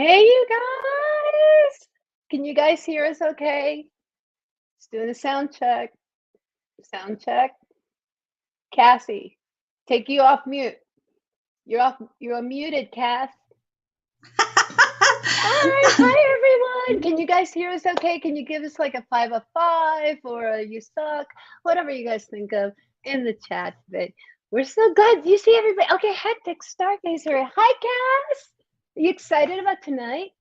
Hey, you guys! Can you guys hear us okay? Just doing a sound check. Sound check. Cassie, take you off mute. You're unmuted, Cass. Hi everyone. Can you guys hear us okay? Can you give us like a 5 or a you suck? Whatever you guys think of in the chat. But we're so good. You see everybody? Okay, hectic stargazer. Hi, Cass. Are you excited about tonight?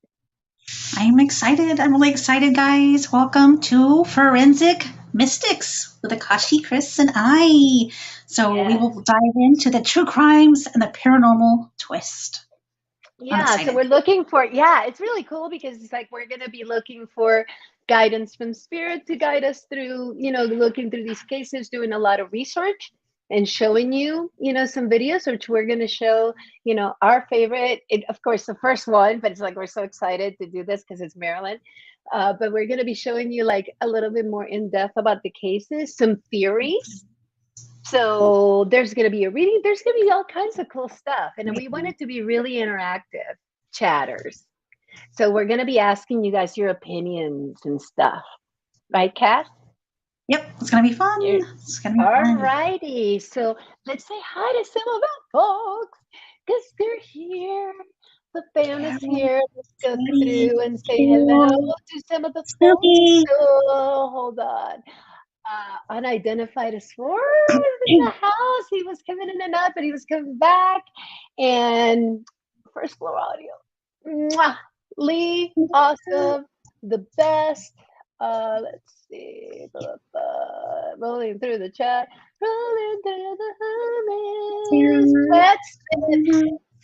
I'm excited. I'm really excited, guys. Welcome to Forensic Mystics with Akashcris and I. So we will dive into the true crimes and the paranormal twist. Yeah, so we're looking for, it's really cool because it's like we're going to be looking for guidance from spirit to guide us through, looking through these cases, doing a lot of research and showing you, some videos, which we're going to show, our favorite, of course, the first one, but it's like we're so excited to do this because it's Marilyn. But we're going to be showing you like a little bit more in depth about the cases, some theories. So there's going to be a reading. There's going to be all kinds of cool stuff. And we want it to be really interactive chatters. So we're going to be asking you guys your opinions and stuff. Right, Cass? Yep, it's going to be fun. It's going to be fun. All righty. So let's say hi to some of our folks because they're here. The fam is here. Let's go through and say hello to some of the folks. Oh, hold on. Unidentified explorer was in the house. He was coming in and out, but he was coming back. And first floor audio. Mwah! Lee, awesome. The best. Let's see. Rolling through the chat. Rolling through the hummus. Let's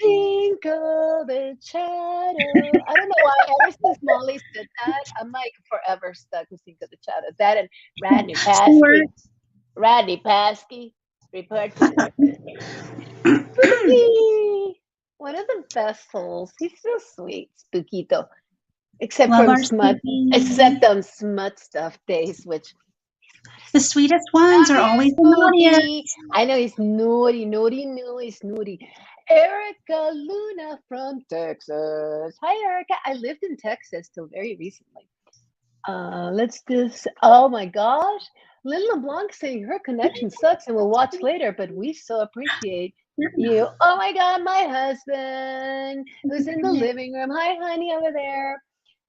Cinco de Chato. I don't know why ever since Molly said that, I'm like forever stuck with Cinco de Chato. That and Rodney Paskey. Report to the Spooky. One of the best souls. He's so sweet, Spookito. Except on smut stuff days, which the sweetest ones are always the naughtiest. I know he's naughty. Erica Luna from Texas. Hi, Erica. I lived in Texas till very recently. Let's just, oh my gosh. Lynn LeBlanc saying her connection sucks and we'll watch later, but we so appreciate you. Oh my God, my husband who's in the living room. Hi, honey, over there.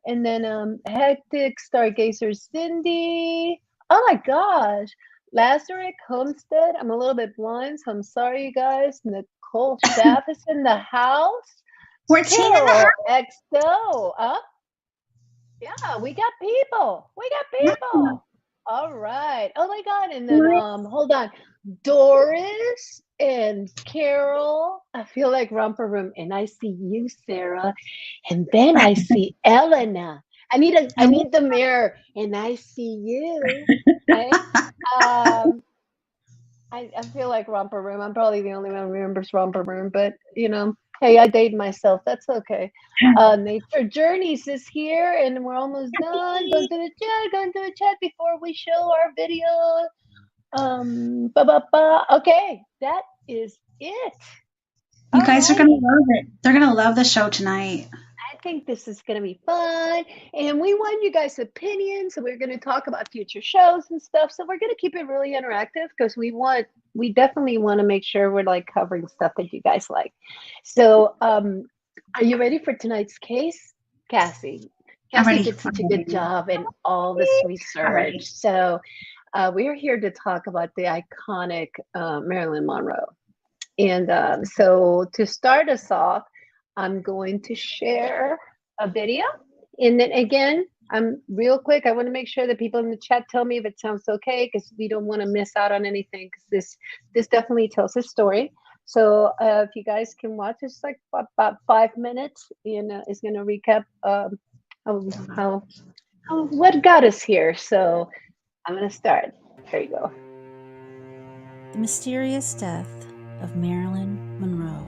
And then hectic stargazer Cindy. Oh my gosh. Lazarick Homestead. I'm a little bit blind, so I'm sorry, you guys. Nicole Schaff is in the house. We're Carol XO. Yeah, we got people. All right. Oh my God. And then hold on. Doris and Carol. I feel like romper room. And I see you, Sarah. And then I see Elena. I need the mirror. And I see you. Okay? I feel like romper room. I'm probably the only one who remembers romper room, but hey, I dated myself. That's okay. Nature Journeys is here, and we're almost done. Going to the chat before we show our video. Okay, that is it. You guys are going to love it. They're going to love the show tonight. I think this is going to be fun, and we want you guys' opinions. So we're going to talk about future shows and stuff. So we're going to keep it really interactive because we definitely want to make sure we're like covering stuff that you guys like. So, are you ready for tonight's case, Cassie? Cassie did such a good job in all this research. So, we are here to talk about the iconic Marilyn Monroe, and so to start us off, I'm going to share a video. And then again, I'm real quick. I want to make sure that people in the chat tell me if it sounds okay, because we don't want to miss out on anything, because this definitely tells a story. So if you guys can watch, it's like about 5 minutes, and it's going to recap how what got us here. So I'm going to start. Here you go. The mysterious death of Marilyn Monroe.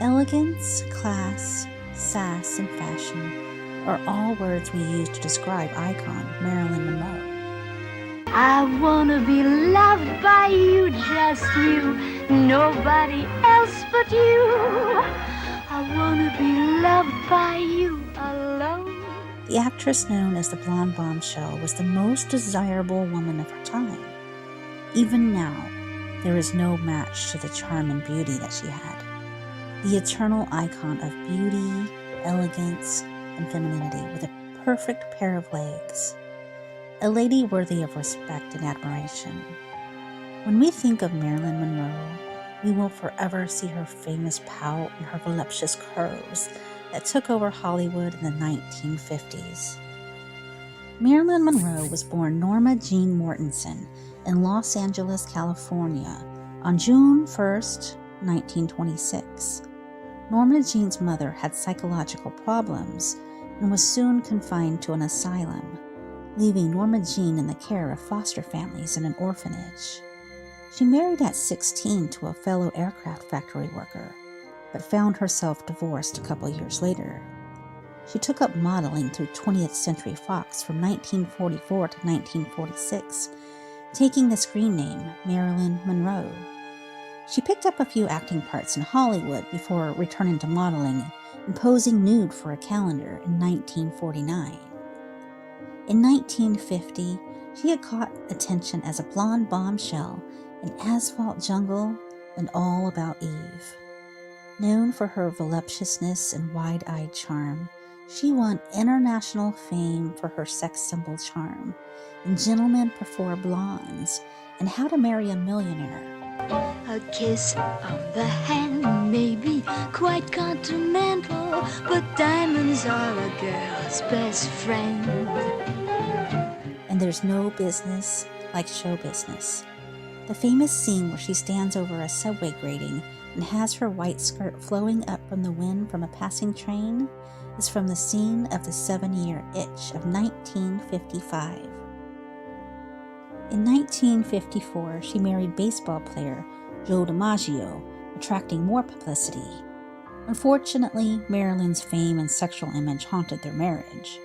Elegance, class, sass, and fashion are all words we use to describe icon Marilyn Monroe. I wanna be loved by you, just you, nobody else but you. I wanna be loved by you alone. The actress known as the Blonde Bombshell was the most desirable woman of her time. Even now, there is no match to the charm and beauty that she had. The eternal icon of beauty, elegance, and femininity with a perfect pair of legs. A lady worthy of respect and admiration. When we think of Marilyn Monroe, we will forever see her famous pout and her voluptuous curves that took over Hollywood in the 1950s. Marilyn Monroe was born Norma Jean Mortensen in Los Angeles, California on June 1st, 1926. Norma Jean's mother had psychological problems and was soon confined to an asylum, leaving Norma Jean in the care of foster families in an orphanage. She married at 16 to a fellow aircraft factory worker, but found herself divorced a couple years later. She took up modeling through 20th Century Fox from 1944 to 1946, taking the screen name Marilyn Monroe. She picked up a few acting parts in Hollywood before returning to modeling and posing nude for a calendar in 1949. In 1950, she had caught attention as a blonde bombshell in Asphalt Jungle and All About Eve. Known for her voluptuousness and wide-eyed charm, she won international fame for her sex symbol charm in Gentlemen Prefer Blondes and How to Marry a Millionaire. A kiss on the hand may be quite continental, but diamonds are a girl's best friend. And There's No Business Like Show Business. The famous scene where she stands over a subway grating and has her white skirt flowing up from the wind from a passing train is from the scene of The 7-Year Itch of 1955. In 1954, she married baseball player Joe DiMaggio, attracting more publicity. Unfortunately, Marilyn's fame and sexual image haunted their marriage.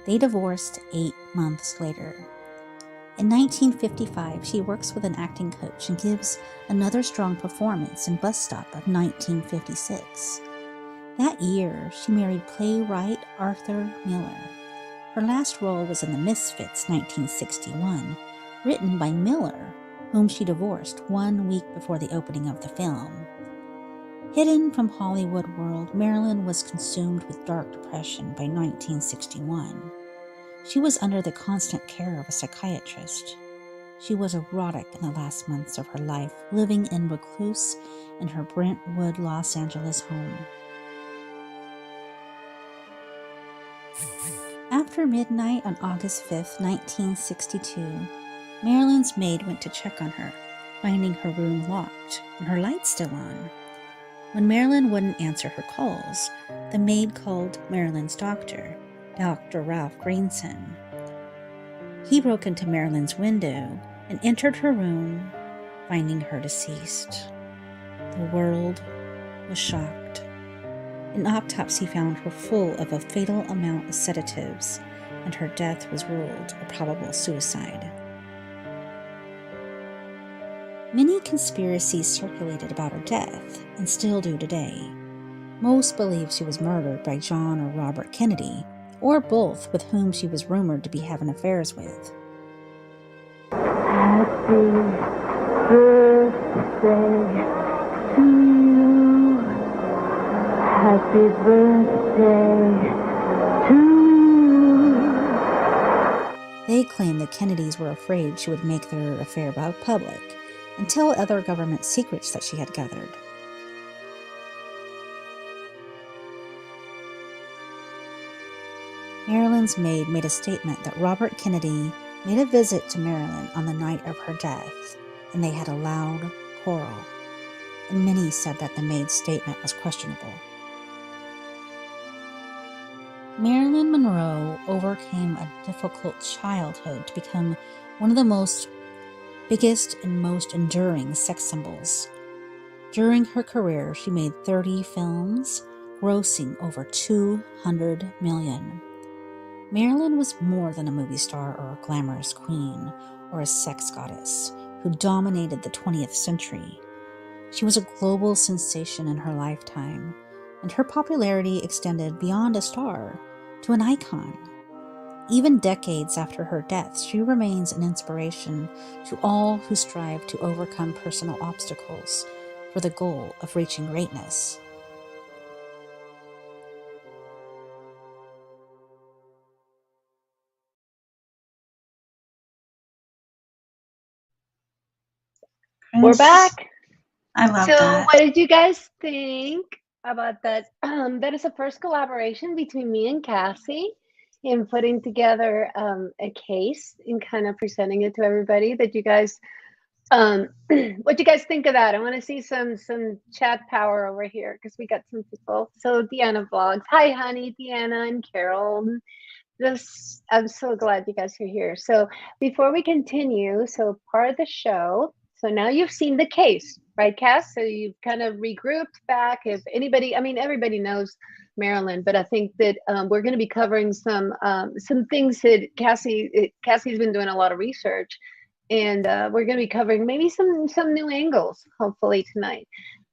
They divorced 8 months later. In 1955, she works with an acting coach and gives another strong performance in Bus Stop of 1956. That year, she married playwright Arthur Miller. Her last role was in The Misfits, 1961, written by Miller, whom she divorced 1 week before the opening of the film. Hidden from Hollywood world, Marilyn was consumed with dark depression by 1961. She was under the constant care of a psychiatrist. She was erotic in the last months of her life, living in recluse in her Brentwood, Los Angeles home. After midnight on August 5th, 1962, Marilyn's maid went to check on her, finding her room locked and her lights still on. When Marilyn wouldn't answer her calls, the maid called Marilyn's doctor, Dr. Ralph Greenson. He broke into Marilyn's window and entered her room, finding her deceased. The world was shocked. An autopsy found her full of a fatal amount of sedatives, and her death was ruled a probable suicide. Many conspiracies circulated about her death, and still do today. Most believe she was murdered by John or Robert Kennedy, or both, with whom she was rumored to be having affairs with. Happy birthday to you. Happy birthday to you. They claim the Kennedys were afraid she would make their affair public and tell other government secrets that she had gathered. Marilyn's maid made a statement that Robert Kennedy made a visit to Marilyn on the night of her death, and they had a loud quarrel, and many said that the maid's statement was questionable. Marilyn Monroe overcame a difficult childhood to become one of the biggest and most enduring sex symbols. During her career, she made 30 films, grossing over $200 million. Marilyn was more than a movie star or a glamorous queen or a sex goddess who dominated the 20th century. She was a global sensation in her lifetime, and her popularity extended beyond a star to an icon. Even decades after her death, she remains an inspiration to all who strive to overcome personal obstacles for the goal of reaching greatness. We're back. I love so that. What did you guys think about that? That is the first collaboration between me and Cassie in putting together a case and kind of presenting it to everybody. That you guys, what do you guys think of that? I want to see some chat power over here because we got some people. So Deanna Vlogs, hi honey, Deanna and Carol. I'm so glad you guys are here. So before we continue, so part of the show, so now you've seen the case, right, Cass? So you've kind of regrouped back. If anybody, I mean, everybody knows Marilyn, but I think that we're going to be covering some things that Cassie's been doing a lot of research, and we're going to be covering maybe some new angles, hopefully tonight.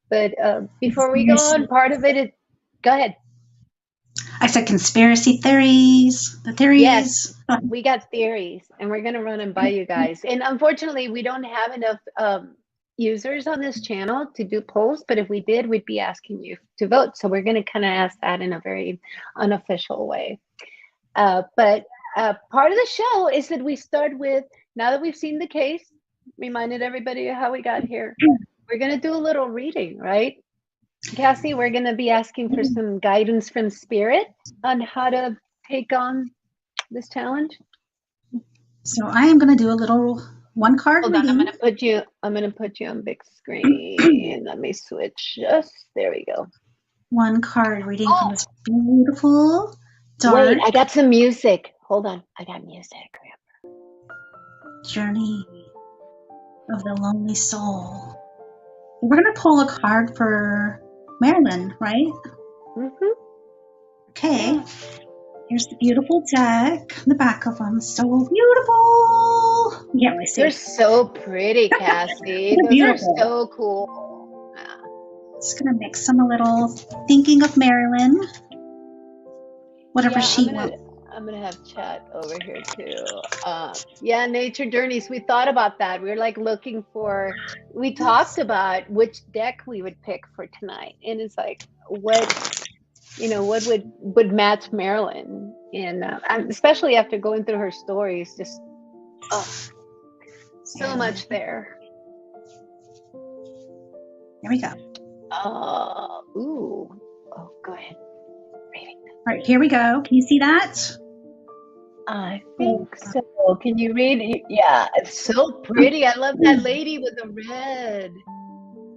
But before we go on, part of it is, go ahead. I said conspiracy theories. The theories. Yes, we got theories, and we're going to run them by you guys. And unfortunately, we don't have enough users on this channel to do polls, but if we did, we'd be asking you to vote. So we're going to kind of ask that in a very unofficial way. But part of the show is that we start with, now that we've seen the case, reminded everybody of how we got here, we're going to do a little reading, right? Cassie, we're going to be asking for some guidance from Spirit on how to take on this challenge. So I am going to do a little one card Hold reading. on, I'm going to put you on big screen. Let me switch. There we go. One card reading from this beautiful dark. Wait, I got some music. Hold on, I got music. Journey of the lonely soul. We're going to pull a card for Marilyn, right? Mm-hmm. Okay. Yeah. Here's the beautiful deck. The back of them, so beautiful. Yeah, I see. They're so pretty, Cassie. Those beautiful. Are so cool. Yeah. Just gonna mix them a little. Thinking of Marilyn. Whatever she wants. I'm gonna have chat over here too. Yeah, nature journeys. We thought about that. We were like looking for. We talked about which deck we would pick for tonight, and it's like what would match Marilyn, and especially after going through her stories, just so much there. Here we go. Go ahead. All right, here we go. Can you see that? I think so. Can you read it? Yeah, it's so pretty. I love that lady with the red.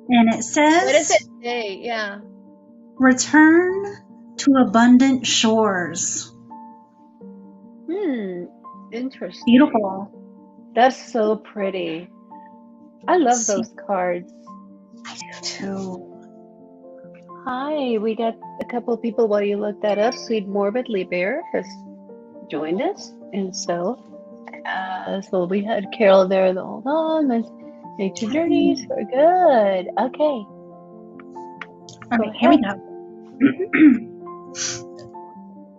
And it says, what does it say? Yeah. Return to abundant shores. Interesting. Beautiful. That's so pretty. I love those cards. I do too. Hi, we got a couple of people while you look that up. Sweet Morbidly Bear has joined us, and so we had Carol there. Hold on, there's Nature Journeys. We're good. Okay. All right, here we go.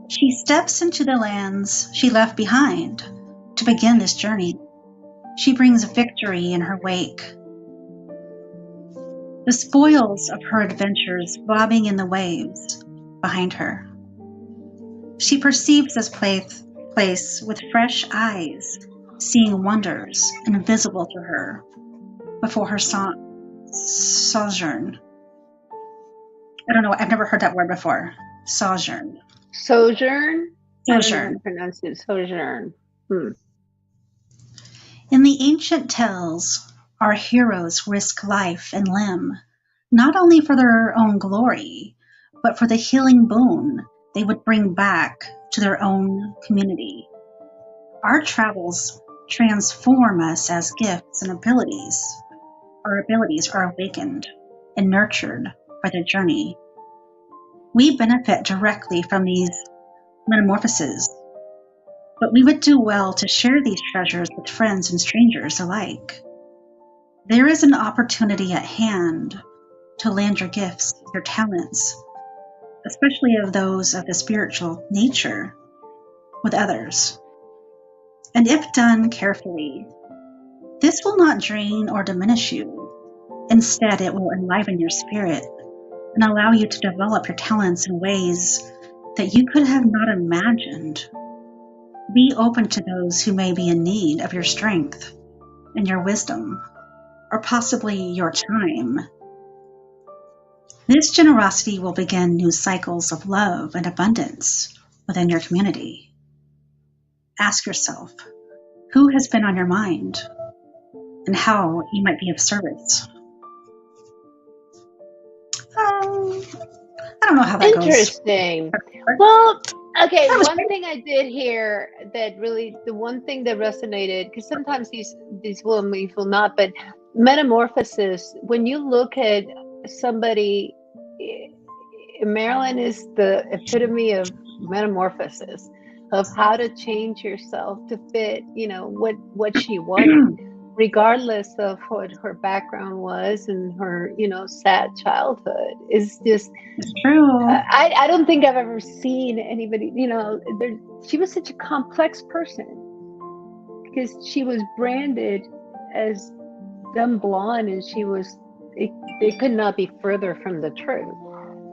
She steps into the lands she left behind to begin this journey. She brings victory in her wake. The spoils of her adventures bobbing in the waves behind her. She perceives this place with fresh eyes, seeing wonders invisible to her before her sojourn. I don't know, I've never heard that word before. Sojourn. Sojourn? Sojourn. Pronounce it sojourn. In the ancient tales, our heroes risk life and limb, not only for their own glory, but for the healing boon they would bring back to their own community. Our travels transform us as gifts and abilities. Our abilities are awakened and nurtured by the journey. We benefit directly from these metamorphoses, but we would do well to share these treasures with friends and strangers alike. There is an opportunity at hand to lend your gifts, your talents, especially of those of the spiritual nature, with others. And if done carefully, this will not drain or diminish you. Instead, it will enliven your spirit and allow you to develop your talents in ways that you could have not imagined. Be open to those who may be in need of your strength and your wisdom, or possibly your time. This generosity will begin new cycles of love and abundance within your community. Ask yourself, who has been on your mind and how you might be of service? I don't know how that goes. Interesting. Well, okay, one thing I did hear that really, the one thing that resonated, because sometimes these women will not, but metamorphosis, when you look at somebody, Marilyn is the epitome of metamorphosis, of how to change yourself to fit, what she wanted, regardless of what her background was and her, sad childhood. It's just, it's true. I don't think I've ever seen anybody, she was such a complex person because she was branded as dumb blonde, and it could not be further from the truth.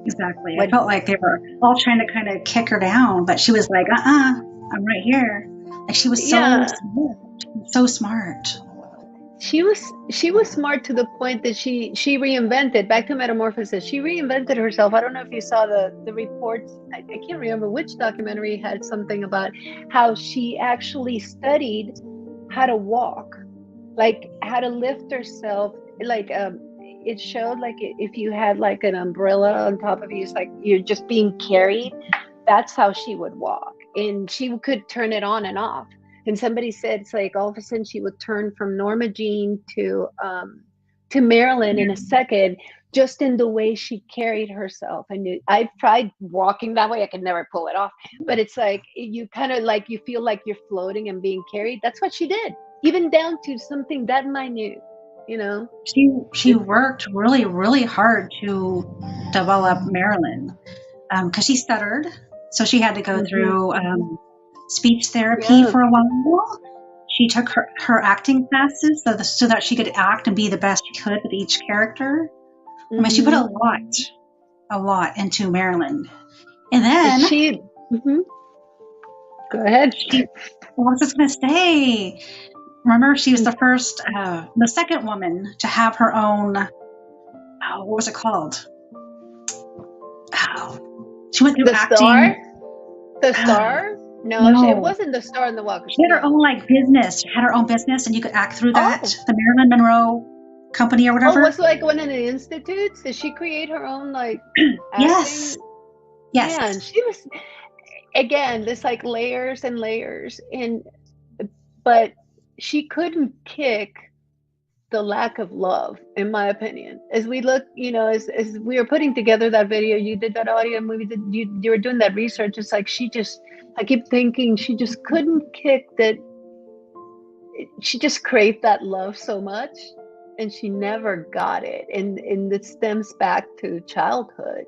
Exactly. I felt like they were all trying to kind of kick her down, but she was like, I'm right here. Like she was so smart. She was smart to the point that she reinvented, back to metamorphosis. She reinvented herself. I don't know if you saw the reports. I can't remember which documentary had something about how she actually studied how to walk, like how to lift herself, like it showed like if you had like an umbrella on top of you, it's like you're just being carried. That's how she would walk, and she could turn it on and off. And somebody said it's like all of a sudden she would turn from Norma Jean to Marilyn in a second, just in the way she carried herself. And I've tried walking that way. I could never pull it off, but it's like you kind of like, you feel like you're floating and being carried. That's what she did, even down to something that minute. She worked really, really hard to develop Marilyn because she stuttered, so she had to go through speech therapy for a while. She took her acting classes so that she could act and be the best she could with each character. I mean, she put a lot into Marilyn, and then she. Go ahead. I was just gonna say. Remember, she was the second woman to have her own, what was it called? She went through acting. The Star? No, it wasn't the Star in the Walk. She had her own business. She had her own business, and you could act through that. The Marilyn Monroe Company or whatever. Oh, was it like one of the institutes? Did she create her own acting? Yes. Yeah, and she was, again, this layers and layers, but she couldn't kick the lack of love, in my opinion. As we look, as we were putting together that video, you did that audio movie, you were doing that research. It's like I keep thinking she just couldn't kick that. She just craved that love so much, and she never got it. And it stems back to childhood,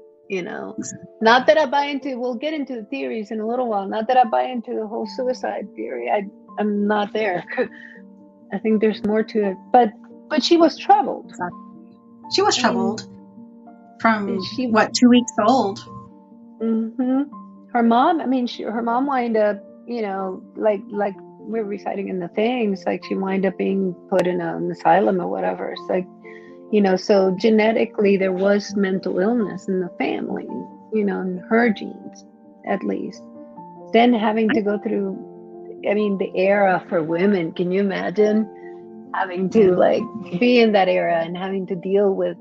Not that I buy into, we'll get into the theories in a little while. Not that I buy into the whole suicide theory. I'm not there. I think there's more to it, but she was troubled. She was troubled from 2 weeks old. Her mom. Her mom wound up, like we're reciting in the things, like she wound up being put in an asylum or whatever. It's like, so genetically there was mental illness in the family, in her genes, at least. Then having to go through. The era for women, can you imagine having to be in that era and having to deal with,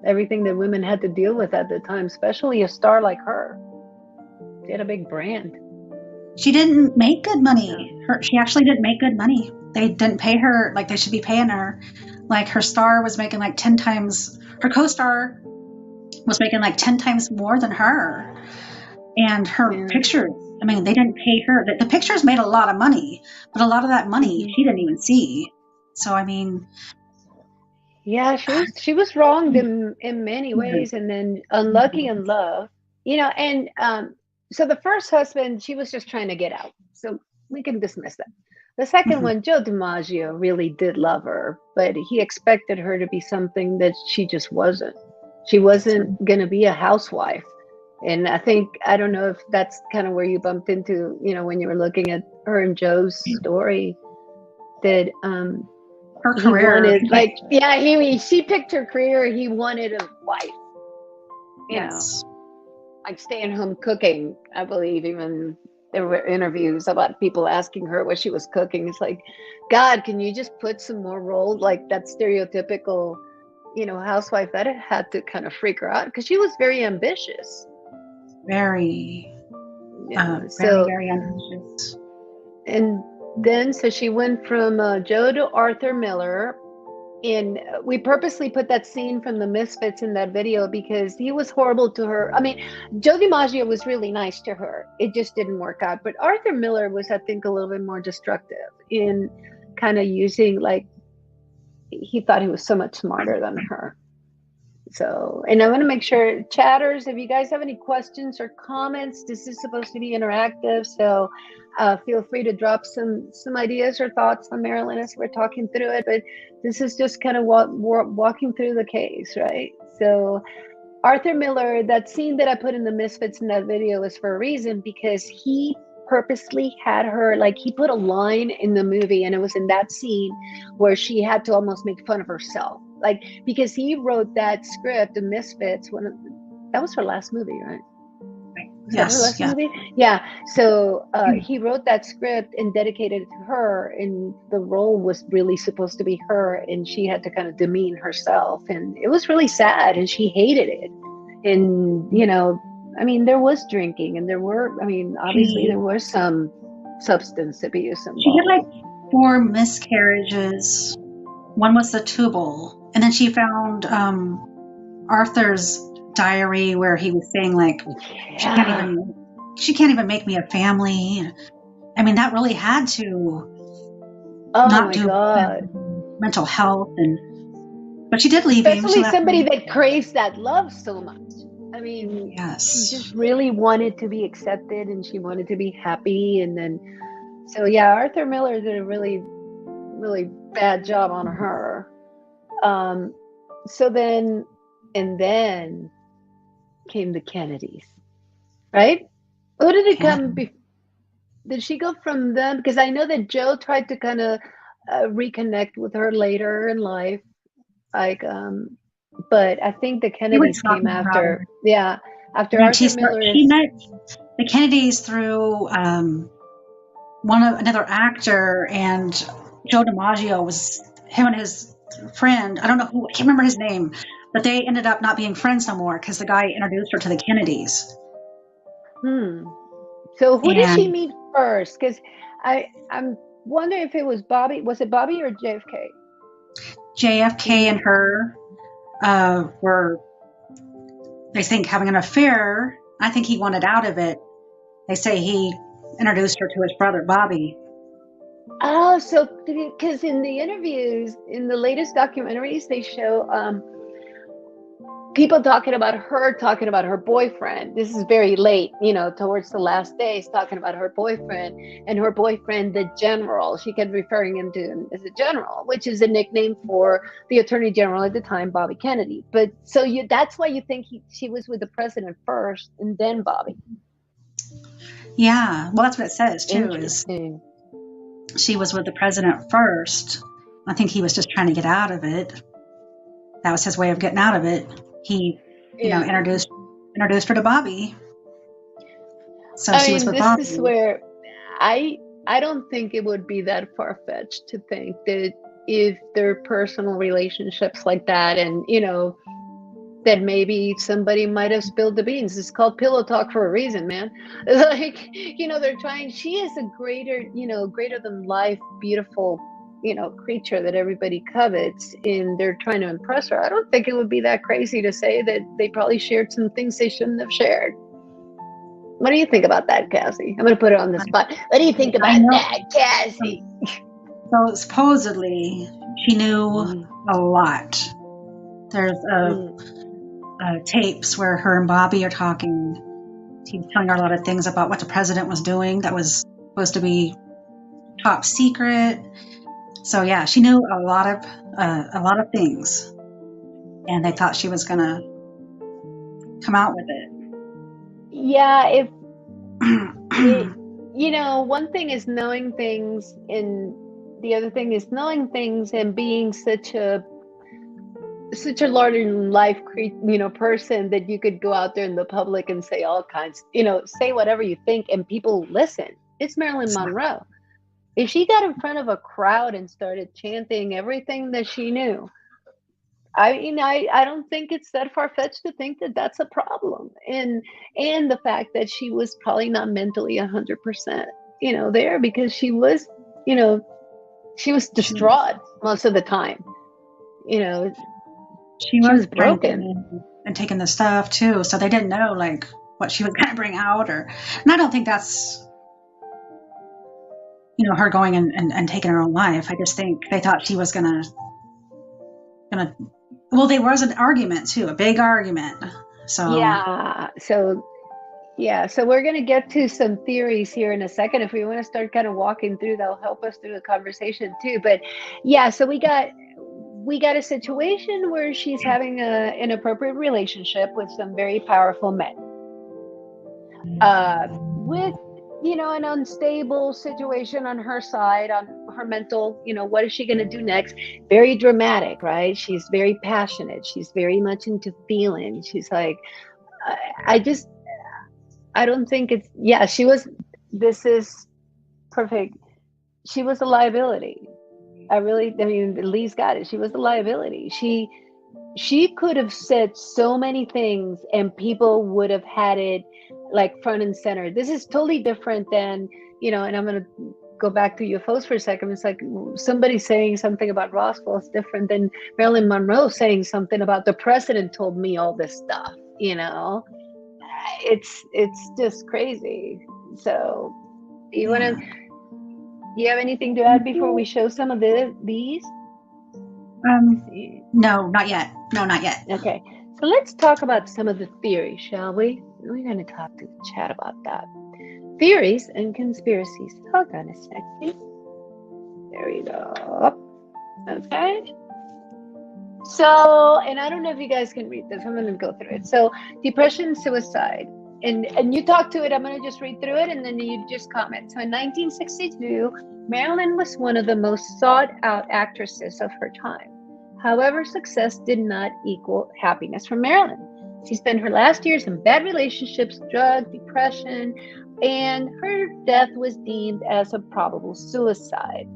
everything that women had to deal with at the time, especially a star like her. She had a big brand. She didn't make good money. She actually didn't make good money. They didn't pay her like they should be paying her. Like her star was making 10 times, her co-star was making 10 times more than her. And her pictures, they didn't pay her. The pictures made a lot of money, but a lot of that money she didn't even see. So, Yeah, she was wronged in many ways, and then unlucky in love. And so the first husband, she was just trying to get out. So we can dismiss that. The second Mhm. one, Joe DiMaggio really did love her, but he expected her to be something that she just wasn't. She wasn't going to be a housewife. And I don't know if that's kind of where you bumped into, when you were looking at her and Joe's story, that Her he career. wanted, like, yeah, she picked her career. He wanted a wife, Yes. like staying home cooking. I believe even there were interviews about people asking her what she was cooking. It's like, God, can you just put some more roles like that stereotypical, housewife? That had to kind of freak her out because she was very ambitious. Very, very, So, very ambitious. and then so she went from Joe to Arthur Miller. And we purposely put that scene from the Misfits in that video because he was horrible to her. I mean, Joe DiMaggio was really nice to her. It just didn't work out. But Arthur Miller was, I think, a little bit more destructive in kind of using, like, he thought he was so much smarter than her. So, and I want to make sure, chatters, if you guys have any questions or comments, this is supposed to be interactive. So feel free to drop some ideas or thoughts on Marilyn as we're talking through it. But this is just kind of walking through the case, right? So Arthur Miller, that scene that I put in the Misfits in that video is for a reason, because he purposely had her, like, he put a line in the movie, and it was in that scene where she had to almost make fun of herself, like, because he wrote that script, the Misfits, that was her last movie, right? Was that her last movie? Yeah. So he wrote that script and dedicated it to her, and the role was really supposed to be her, and she had to kind of demean herself, and it was really sad, and she hated it. And I mean, there was drinking, and obviously there was some substance abuse involved. She had like 4 miscarriages. One was the tubal, and then she found Arthur's diary where he was saying, like, she can't even make me a family. I mean, that really had to mental health, but she did leave him. Especially somebody that craves that love so much. I mean, yes, she just really wanted to be accepted, and she wanted to be happy. And then, so yeah, Arthur Miller did a really, really bad job on her. So then came the Kennedys, right? Who did it come? Did she go from them? Because I know that Joe tried to kind of reconnect with her later in life, like, but I think the Kennedys came after. Yeah, after Arthur Miller. She met the Kennedys through another actor, and Joe DiMaggio was him and his friend. I don't know who. I can't remember his name. But they ended up not being friends no more because the guy introduced her to the Kennedys. So who did she meet first? Because I'm wondering if it was Bobby. Was it Bobby or JFK? JFK and her were, they think, having an affair. I think he wanted out of it. They say he introduced her to his brother, Bobby. Oh, so because in the interviews, in the latest documentaries, they show people talking about her boyfriend. This is very late, towards the last days, talking about her boyfriend, and her boyfriend, the general. She kept referring him to him as the general, which is a nickname for the attorney general at the time, Bobby Kennedy. But so that's why you think she was with the president first and then Bobby. Yeah, well, that's what it says too. Is she was with the president first. I think he was just trying to get out of it. That was his way of getting out of it. He, introduced her to Bobby. So she was with Bobby. This is where I don't think it would be that far-fetched to think that if there are personal relationships like that, and that maybe somebody might have spilled the beans. It's called pillow talk for a reason, man. Like, they're trying. She is a greater than life, beautiful, creature that everybody covets, and they're trying to impress her. I don't think it would be that crazy to say that they probably shared some things they shouldn't have shared. What do you think about that, Cassie? I'm going to put her on the spot. What do you think about that, Cassie? So supposedly she knew a lot. There's tapes where her and Bobby are talking. He's telling her a lot of things about what the president was doing that was supposed to be top secret. So yeah, she knew a lot of things, and they thought she was gonna come out with it. Yeah, one thing is knowing things, and the other thing is knowing things and being such a larger than life person that you could go out there in the public and say all kinds, say whatever you think and people listen. It's Marilyn Monroe. If she got in front of a crowd and started chanting everything that she knew, I don't think it's that far-fetched to think that that's a problem. And the fact that she was probably not mentally 100%, there, because she was, she was distraught most of the time. She was broken and taking the stuff too, so they didn't know like what she was gonna bring out, and I don't think that's her going and taking her own life. I just think they thought she was gonna. Well, there was an argument too, a big argument. So so we're gonna get to some theories here in a second. If we want to start kind of walking through, that'll help us through the conversation too. But so we got a situation where she's having an inappropriate relationship with some very powerful men. With an unstable situation on her side, on her mental, what is she going to do next? Very dramatic, right? She's very passionate. She's very much into feeling. She's like, I don't think it's, this is perfect. She was a liability. Lee's got it. She was a liability. She could have said so many things and people would have had it like front and center. This is totally different than, and I'm going to go back to UFOs for a second. It's like somebody saying something about Roswell is different than Marilyn Monroe saying something about the president told me all this stuff, It's just crazy. So do you have anything to add before we show some of these? No, not yet. Okay. So let's talk about some of the theories, shall we? We're going to talk to the chat about that. Theories and conspiracies. Hold on a second. There we go. Okay. So, and I don't know if you guys can read this. I'm going to go through it. So, depression, suicide. And you talk to it. I'm going to just read through it and then you just comment. So, in 1962, Marilyn was one of the most sought-out actresses of her time. However, success did not equal happiness for Marilyn. She spent her last years in bad relationships, drugs, depression, and her death was deemed as a probable suicide.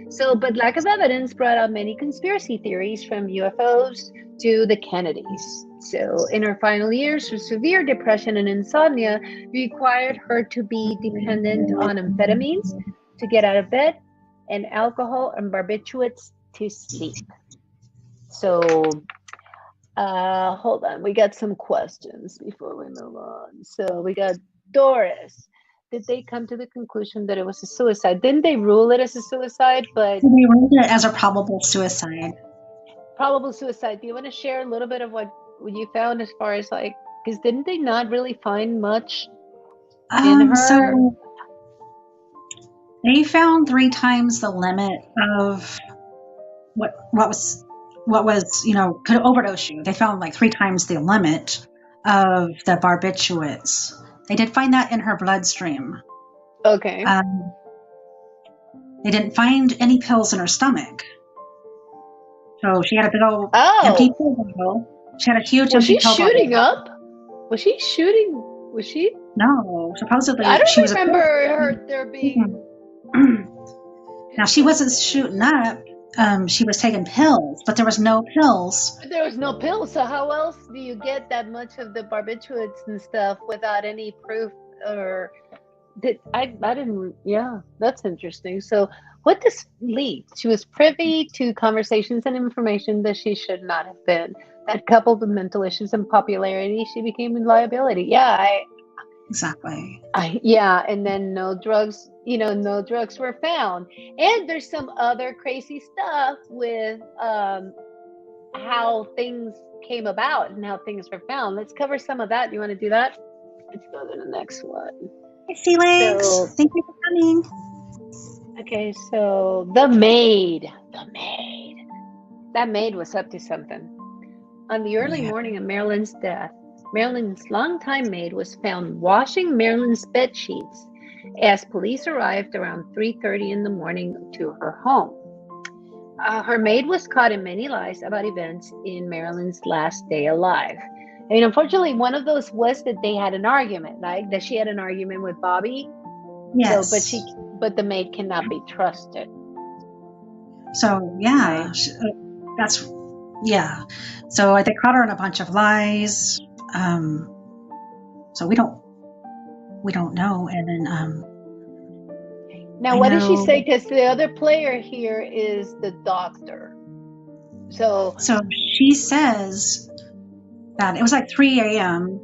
So, but lack of evidence brought out many conspiracy theories from UFOs to the Kennedys. So, in her final years, her severe depression and insomnia required her to be dependent on amphetamines to get out of bed and alcohol and barbiturates to sleep. So, hold on. We got some questions before we move on. So we got Doris. Did they come to the conclusion that it was a suicide? Didn't they rule it as a suicide? But they ruled it as a probable suicide. Probable suicide. Do you want to share a little bit of what you found as far as like, because didn't they not really find much in her? So they found 3 times the limit of what was could overdose you. They found like 3 times the limit of the barbiturates. They did find that in her bloodstream. Okay. They didn't find any pills in her stomach. So she had a big old empty pill bottle. She had a huge empty pill bottle. Was she shooting up? Was she shooting? Was she? No, supposedly I don't she was remember her there being. Now she wasn't shooting up. She was taking pills, but there was no pills. There was no pills, so how else do you get that much of the barbiturates and stuff without any proof? Or I didn't. Yeah, that's interesting. So what does Lee? She was privy to conversations and information that she should not have been. That coupled with mental issues and popularity, she became a liability. Yeah, exactly. And then no drugs. no drugs were found. And there's some other crazy stuff with how things came about and how things were found. Let's cover some of that. Do you want to do that? Let's go to the next one. Hey, Sea Legs. So- Thank you for coming. Okay, so the maid. That maid was up to something. On the early morning of Marilyn's death, Marilyn's longtime maid was found washing Marilyn's bed sheets as police arrived around 3:30 in the morning to her home. Her maid was caught in many lies about events in Marilyn's last day alive. I mean, unfortunately, one of those was that they had an argument, like that she had an argument with Bobby. Yes. So, but the maid cannot be trusted. So yeah, that's yeah. So they caught her in a bunch of lies. So we don't know. And then now, what does she say? Because the other player here is the doctor. So she says that it was like 3 a.m.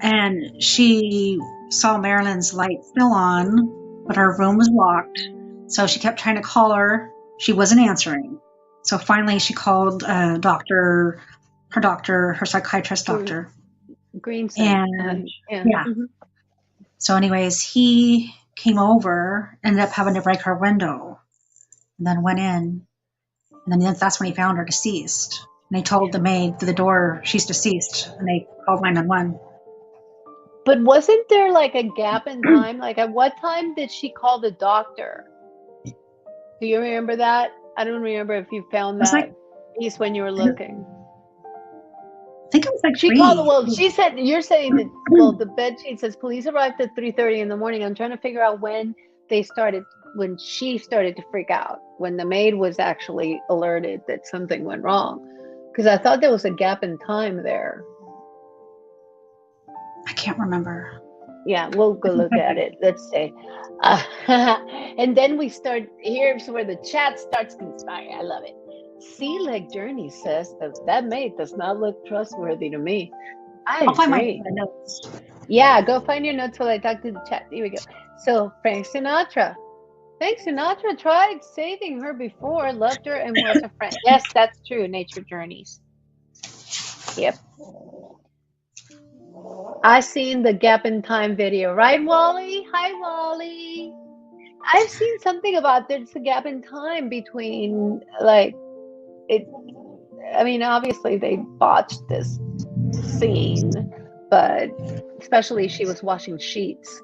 and she saw Marilyn's light still on, but her room was locked. So she kept trying to call her. She wasn't answering. So finally she called her psychiatrist doctor. Greenson. And yeah. Mm-hmm. So anyways, he came over, ended up having to break her window, and then went in. And then that's when he found her deceased. And they told the maid through the door she's deceased, and they called 911. But wasn't there like a gap in time? Like at what time did she call the doctor? Do you remember that? I don't remember if you found that piece when you were looking. I think it was like she 3. called. Well, she said you're saying that. Well, the bed sheet says police arrived at 3:30 in the morning. I'm trying to figure out when she started to freak out, when the maid was actually alerted that something went wrong, because I thought there was a gap in time there. I can't remember. Yeah, we'll go look at it. Let's see. And then we start, here's where the chat starts conspiring. I love it. Sea Leg Journey says that maid does not look trustworthy to me. I'll find my notes. Yeah, go find your notes while I talk to the chat. Here we go. So Frank Sinatra tried saving her before, loved her, and was a friend. Yes, that's true. Nature Journeys. Yep. I seen the gap in time video, right, Wally? Hi, Wally. I've seen something about there's a gap in time between like it. I mean, obviously they botched this scene, but especially she was washing sheets.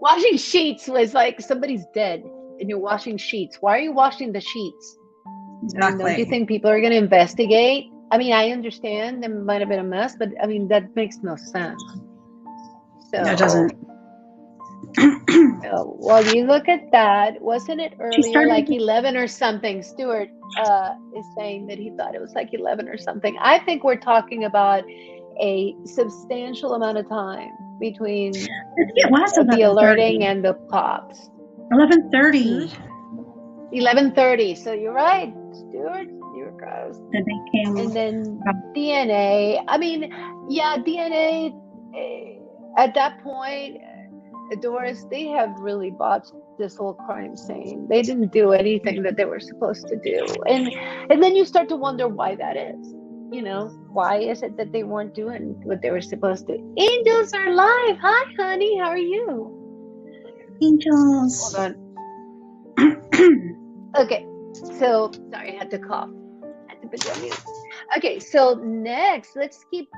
Washing sheets was like somebody's dead and you're washing sheets. Why are you washing the sheets? Exactly. Don't you think people are going to investigate? I mean, I understand there might have been a mess, but I mean, that makes no sense. So, it doesn't. Well, you look at that. Wasn't it earlier, like 11 or something? Stuart is saying that he thought it was like 11 or something. I think we're talking about a substantial amount of time between the alerting and the pops. 11:30. 11:30. So you're right, Stuart. You were close. And then DNA. I mean, yeah, DNA. At that point, Doris, they have really botched this whole crime scene. They didn't do anything that they were supposed to do, and then you start to wonder why that is. You know, why is it that they weren't doing what they were supposed to? Angels are live. Hi, honey. How are you? Angels. Hold on. Okay. So, sorry, I had to cough. I had to put you on mute. Okay. So next, let's keep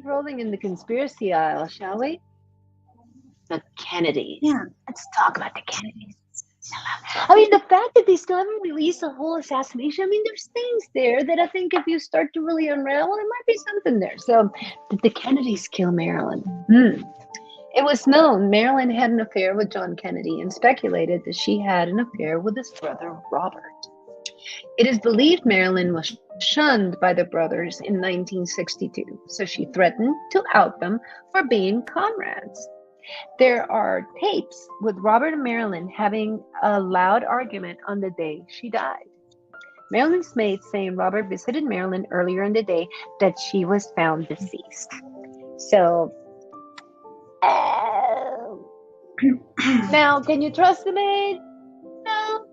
rolling in the conspiracy aisle, shall we? The Kennedys. Yeah. Let's talk about the Kennedys. I mean, the fact that they still haven't released the whole assassination, I mean, there's things there that I think if you start to really unravel, there might be something there. So, did the Kennedys kill Marilyn? It was known Marilyn had an affair with John Kennedy and speculated that she had an affair with his brother, Robert. It is believed Marilyn was shunned by the brothers in 1962, so she threatened to out them for being comrades. There are tapes with Robert and Marilyn having a loud argument on the day she died. Marilyn's maid saying Robert visited Marilyn earlier in the day that she was found deceased. So, Now, can you trust the maid? No.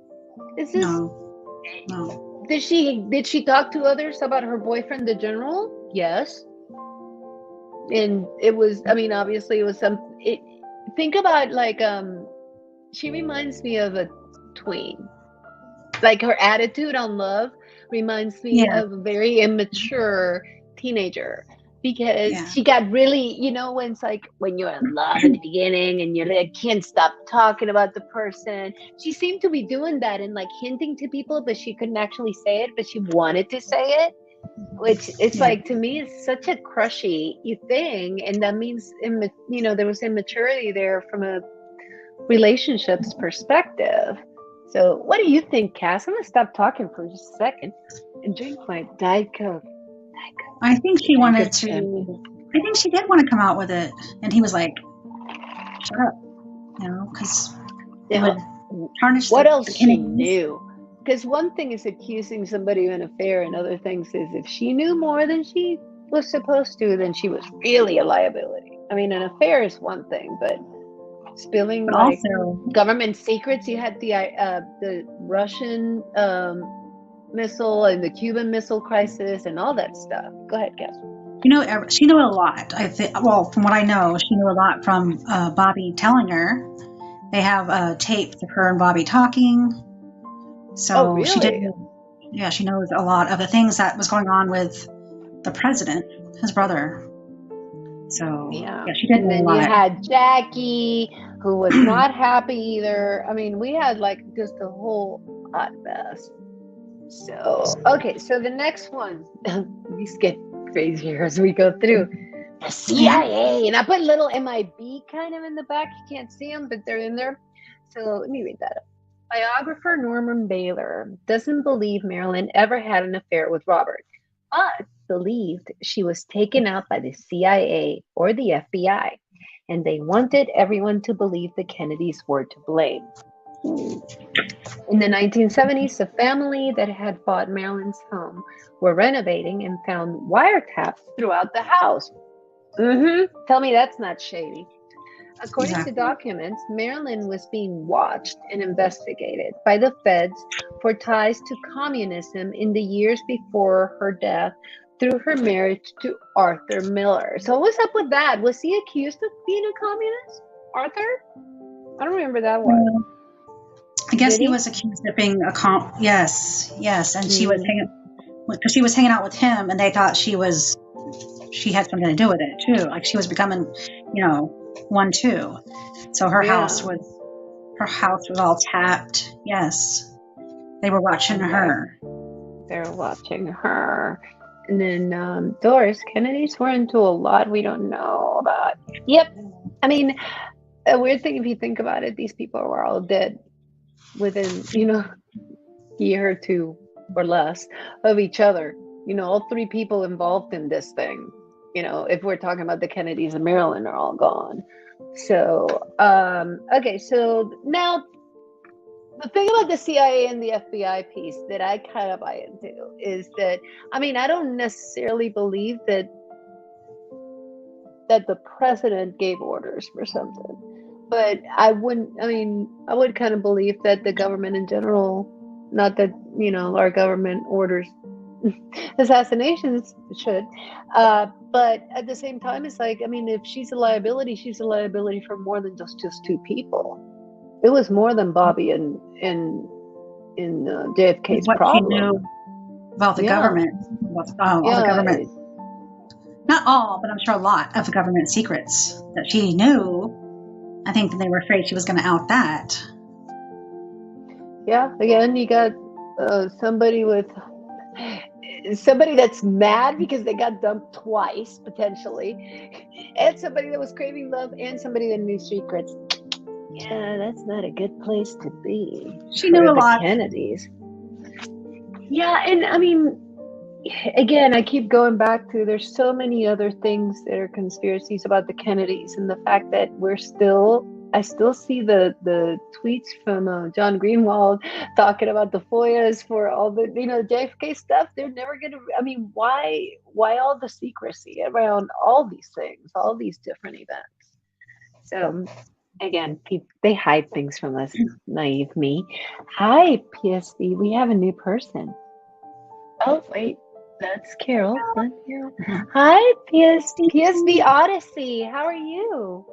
This is. No. Did she talk to others about her boyfriend, the general? Yes. And it was. I mean, obviously, it was some. Think about like she reminds me of a tween. Like her attitude on love reminds me of a very immature teenager, because she got really, when it's like when you're in love in the beginning and you're like can't stop talking about the person. She seemed to be doing that and like hinting to people, but she couldn't actually say it, but she wanted to say it, which it's like, to me, it's such a crushy thing, and that means there was immaturity there from a relationships perspective. So what do you think, Cass? I'm gonna stop talking for just a second and drink my Diet Coke. I think she wanted to. I think she did want to come out with it, and he was like, "Shut up," because it would tarnish. What else she knew? Because one thing is accusing somebody of an affair, and other things is if she knew more than she was supposed to, then she was really a liability. I mean, an affair is one thing, but spilling also government secrets. You had the Russian missile and the Cuban Missile Crisis and all that stuff. Go ahead, Cass. She knew a lot. I think. Well, from what I know, she knew a lot from Bobby telling her. They have tapes of her and Bobby talking. So really? She did. Yeah, she knows a lot of the things that was going on with the president, his brother. So she did. And then you had Jackie, who was not happy either. I mean, we had like just a whole hot mess. So okay, so the next one, these get crazier as we go through. The CIA, and I put little MIB kind of in the back. You can't see them, but they're in there. So let me read that up. Biographer Norman Baylor doesn't believe Marilyn ever had an affair with Robert, but believed she was taken out by the CIA or the FBI, and they wanted everyone to believe the Kennedys were to blame. In the 1970s, the family that had bought Marilyn's home were renovating and found wiretaps throughout the house. Tell me that's not shady. According to documents, Marilyn was being watched and investigated by the feds for ties to communism in the years before her death through her marriage to Arthur Miller. So what's up with that? Was he accused of being a communist, Arthur? I don't remember that one. I guess he was accused of being a yes, and she was hanging out with him, and they thought she had something to do with it too. Like she was becoming, one too. So her house was all tapped. Yes, they were watching her. They were watching her, and then Doris Kennedy's were into a lot we don't know about. Yep, I mean, a weird thing if you think about it. These people were all dead within a year or two or less of each other. All three people involved in this thing. If we're talking about the Kennedys and Marilyn are all gone. So, okay. So now the thing about the CIA and the FBI piece that I kind of buy into is that, I mean, I don't necessarily believe that the president gave orders for something, but I would kind of believe that the government in general, not that, our government orders assassinations, should, but at the same time, it's like, I mean, if she's a liability for more than just two people. It was more than Bobby and JFK's problem. She knew about the government. All the government. Not all, but I'm sure a lot of the government secrets that she knew. I think they were afraid she was going to out that. Yeah, again, you got somebody that's mad because they got dumped twice, potentially, and somebody that was craving love, and somebody that knew secrets. Yeah, that's not a good place to be. She knew a lot. Kennedys. Yeah, and I mean, again, I keep going back to there's so many other things that are conspiracies about the Kennedys, and the fact that I still see the tweets from John Greenwald talking about the FOIAs for all the JFK stuff. They're never gonna. I mean, why all the secrecy around all these things, all these different events? So Again, they hide things from us, naive me. Hi, PSD. We have a new person. Oh, wait. That's Carol. Not Carol. Hi, PSD Odyssey. How are you?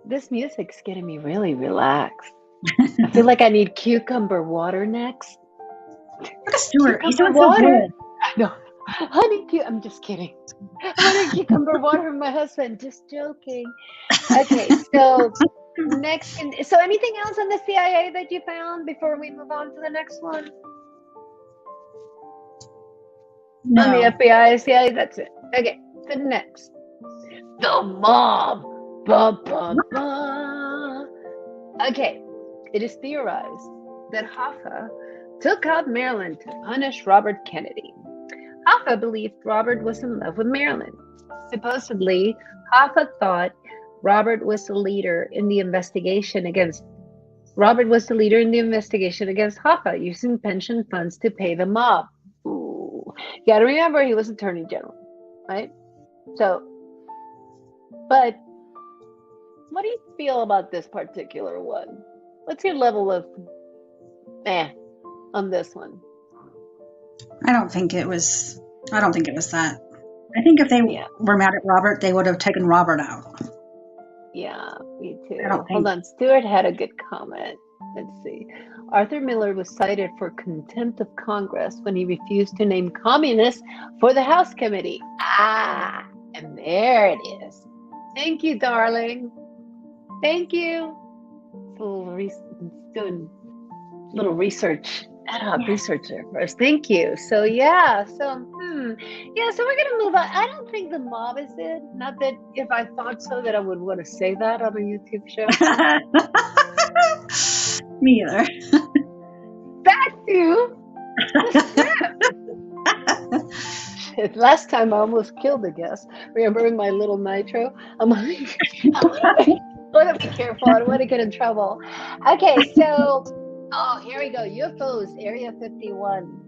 This music's getting me really relaxed. I feel like I need cucumber water next. Look at Stuart. He's Cucumber doing so water. good. No, I'm just kidding. Honey cucumber water from my husband. Just joking. Okay, so next. So anything else on the CIA that you found before we move on to the next one? No. On the FBI, CIA, that's it. Okay, so next. The mob. Ba, ba, ba. Okay, it is theorized that Hoffa took out Marilyn to punish Robert Kennedy. Hoffa believed Robert was in love with Marilyn. Supposedly, Hoffa thought Robert was the leader in the investigation against Hoffa, using pension funds to pay the mob. Ooh. You gotta remember, he was Attorney General, right? So, but what do you feel about this particular one? What's your level of on this one? I don't think it was that. I think if they were mad at Robert, they would have taken Robert out. Yeah, me too. I don't think. Hold on, Stuart had a good comment. Let's see. Arthur Miller was cited for contempt of Congress when he refused to name communists for the House Committee. And there it is. Thank you, darling. Thank you. Doing little research, ad hoc research there first. Thank you. So so we're gonna move on. I don't think the mob is it. Not that if I thought so that I would want to say that on a YouTube show. Me either. That too. Last time I almost killed a guest. Remember my little nitro? I'm like, I want to be careful. I don't want to get in trouble. Okay, so here we go. UFOs, Area 51.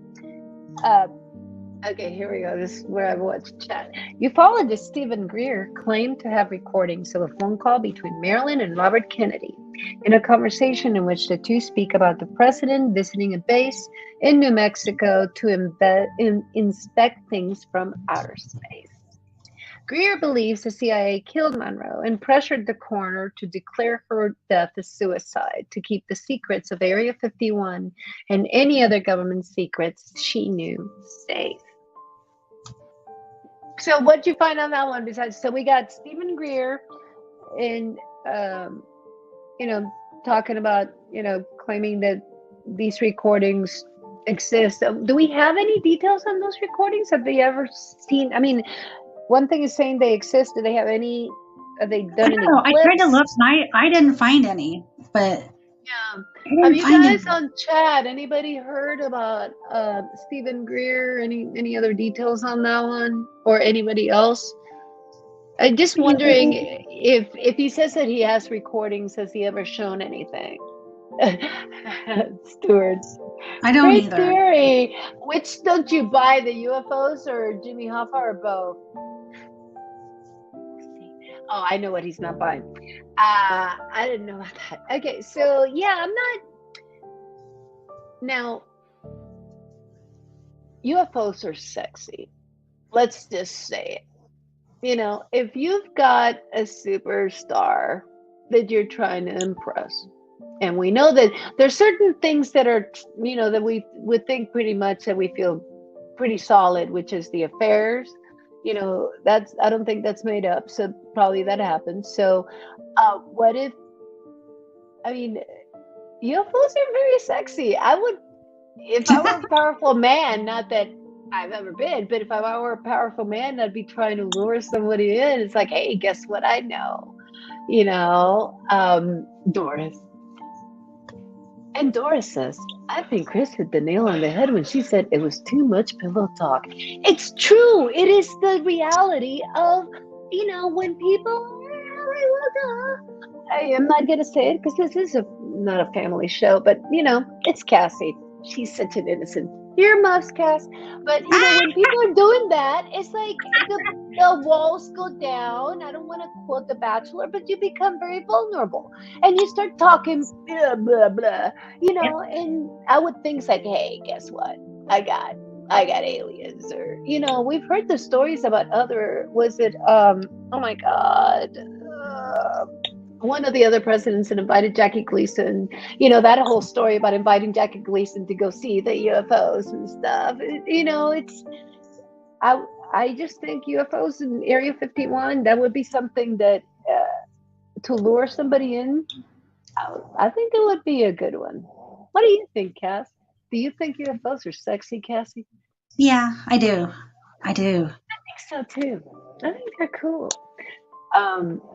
Okay, here we go. This is where I watched chat. Ufologist Stephen Greer claimed to have recordings of a phone call between Marilyn and Robert Kennedy in a conversation in which the two speak about the president visiting a base in New Mexico to inspect things from outer space. Greer believes the CIA killed Monroe and pressured the coroner to declare her death as suicide to keep the secrets of Area 51 and any other government secrets she knew safe. So what'd you find on that one besides? So we got Stephen Greer in, talking about, claiming that these recordings exist. Do we have any details on those recordings? Have they ever seen? I mean, one thing is saying they exist. Do they have any? Have they done any clips? I tried to look. I didn't find any, but have you guys on chat? Anybody heard about Stephen Greer? Any other details on that one, or anybody else? I'm just wondering if he says that he has recordings, has he ever shown anything? Stuart. I don't Great either. Theory. Which don't you buy, the UFOs or Jimmy Hoffa or both? Oh, I know what he's not buying. I didn't know about that. Okay, so I'm not. Now, UFOs are sexy. Let's just say it. If you've got a superstar that you're trying to impress, and we know that there's certain things that are, that we would think pretty much that we feel pretty solid, which is the affairs. I don't think that's made up. So probably that happens. So what if, UFOs are very sexy. I would, if I were a powerful man, not that I've ever been, but if I were a powerful man, I'd be trying to lure somebody in. It's like, hey, guess what I know? Doris. And Doris says, I think Chris hit the nail on the head when she said it was too much pillow talk. It's true. It is the reality of, when people, I am not going to say it because this is not a family show, but, it's Cassie. She's such an innocent earmuffs, Cass. But you know, when people are doing that, it's like the walls go down. I don't want to quote The Bachelor, but you become very vulnerable, and you start talking blah blah blah. You know, and I would think like, hey, guess what? I got aliens, or you know, we've heard the stories about other. Was it? Oh my God. One of the other presidents had invited Jackie Gleason, you know, that whole story about inviting Jackie Gleason to go see the UFOs and stuff. You know, I just think UFOs in Area 51, that would be something that to lure somebody in. I think it would be a good one. What do you think, Cass? Do you think UFOs are sexy, Cassie? Yeah, I do. I do. I think so too. I think they're cool.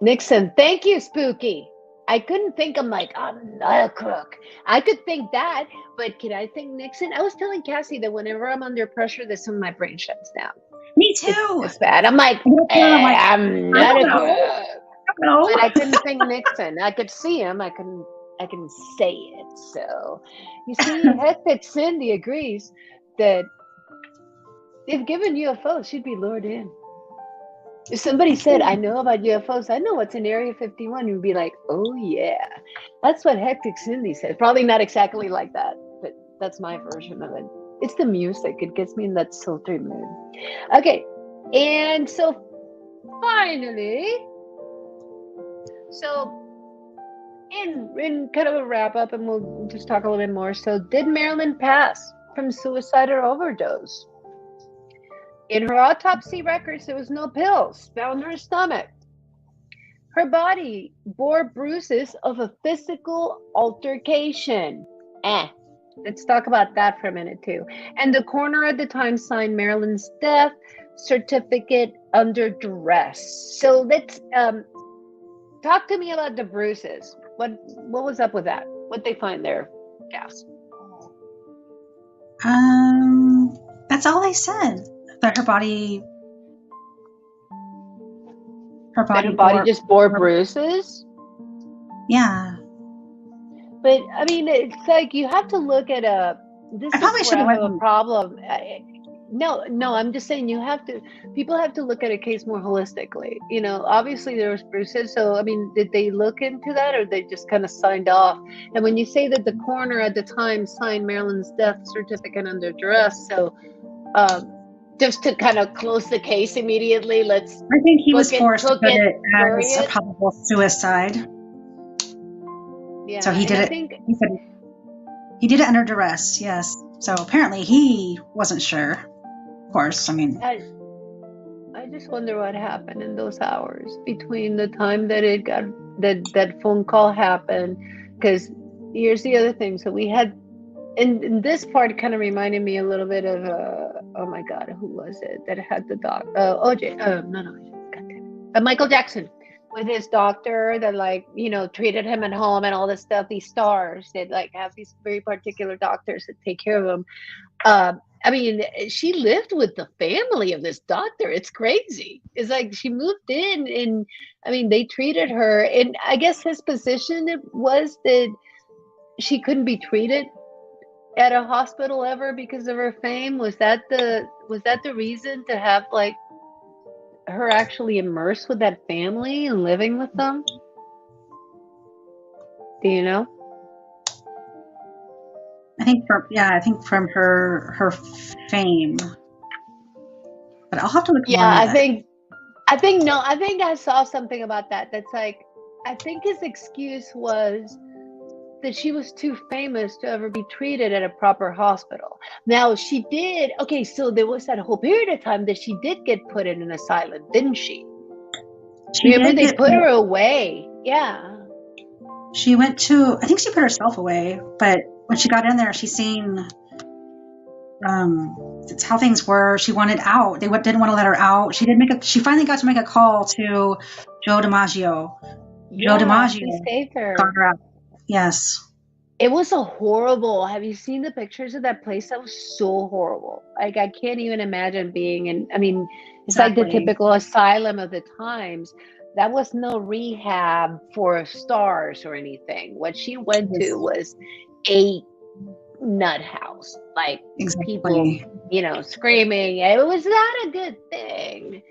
Nixon, thank you, Spooky. I couldn't think I'm like, I'm not a crook. I could think that, but can I think Nixon? I was telling Cassie that whenever I'm under pressure, that some of my brain shuts down. Me too. It's bad. I'm like, I'm not a crook. But I couldn't think Nixon. I could see him. I can say it. So you see, Hectic Cindy agrees that if given UFOs, she'd be lured in. If somebody said, I know about UFOs, I know what's in Area 51, you'd be like, oh yeah. That's what Hectic Cindy said. Probably not exactly like that, but that's my version of it. It's the music. It gets me in that sultry mood. Okay, and so finally, so in kind of a wrap up, and we'll just talk a little bit more. So did Marilyn pass from suicide or overdose? In her autopsy records, there was no pills found in her stomach. Her body bore bruises of a physical altercation. Let's talk about that for a minute too. And the coroner at the time signed Marilyn's death certificate under duress. So let's talk to me about the bruises. What was up with that? What they find there, Cass? That's all they said. That her body just bore bruises. Yeah, but I mean, it's like you have to look at this I is where I have a problem. No, I'm just saying people have to look at a case more holistically. You know, obviously there was bruises, so I mean, did they look into that, or they just kind of signed off? And when you say that the coroner at the time signed Marilyn's death certificate under duress, so just to kind of close the case immediately, I think he was forced to put it as a probable suicide. Yeah. So he did it. He said he did it under duress. Yes. So apparently he wasn't sure. Of course. I mean, I just wonder what happened in those hours between the time that it got that phone call happened. Because here's the other thing. So we had. And this part kind of reminded me a little bit of oh my God, who was it that had the doc? Michael Jackson with his doctor that, like, you know, treated him at home and all this stuff. These stars that like have these very particular doctors that take care of them. I mean, she lived with the family of this doctor. It's crazy. It's like she moved in, and I mean, they treated her. And I guess his position was that she couldn't be treated at a hospital ever because of her fame. Was that the reason to have like her actually immersed with that family and living with them? Do you know? I think from her fame. But I'll have to look. Yeah, I think I saw something about that. That's like, I think his excuse was that she was too famous to ever be treated at a proper hospital. Now she did. Okay, so there was that whole period of time that she did get put in an asylum, didn't she? Remember they put her away. Yeah. She went to. I think she put herself away, but when she got in there, she seen. It's how things were. She wanted out. They didn't want to let her out. She finally got to make a call to Joe DiMaggio. Yeah, Joe DiMaggio saved her. Got her out. Yes. It was a horrible. Have you seen the pictures of that place? That was so horrible. Like, I can't even imagine being in. I mean, it's like the typical asylum of the times. That was no rehab for stars or anything. What she went to was a nut house, like Exactly. people, screaming. It was not a good thing.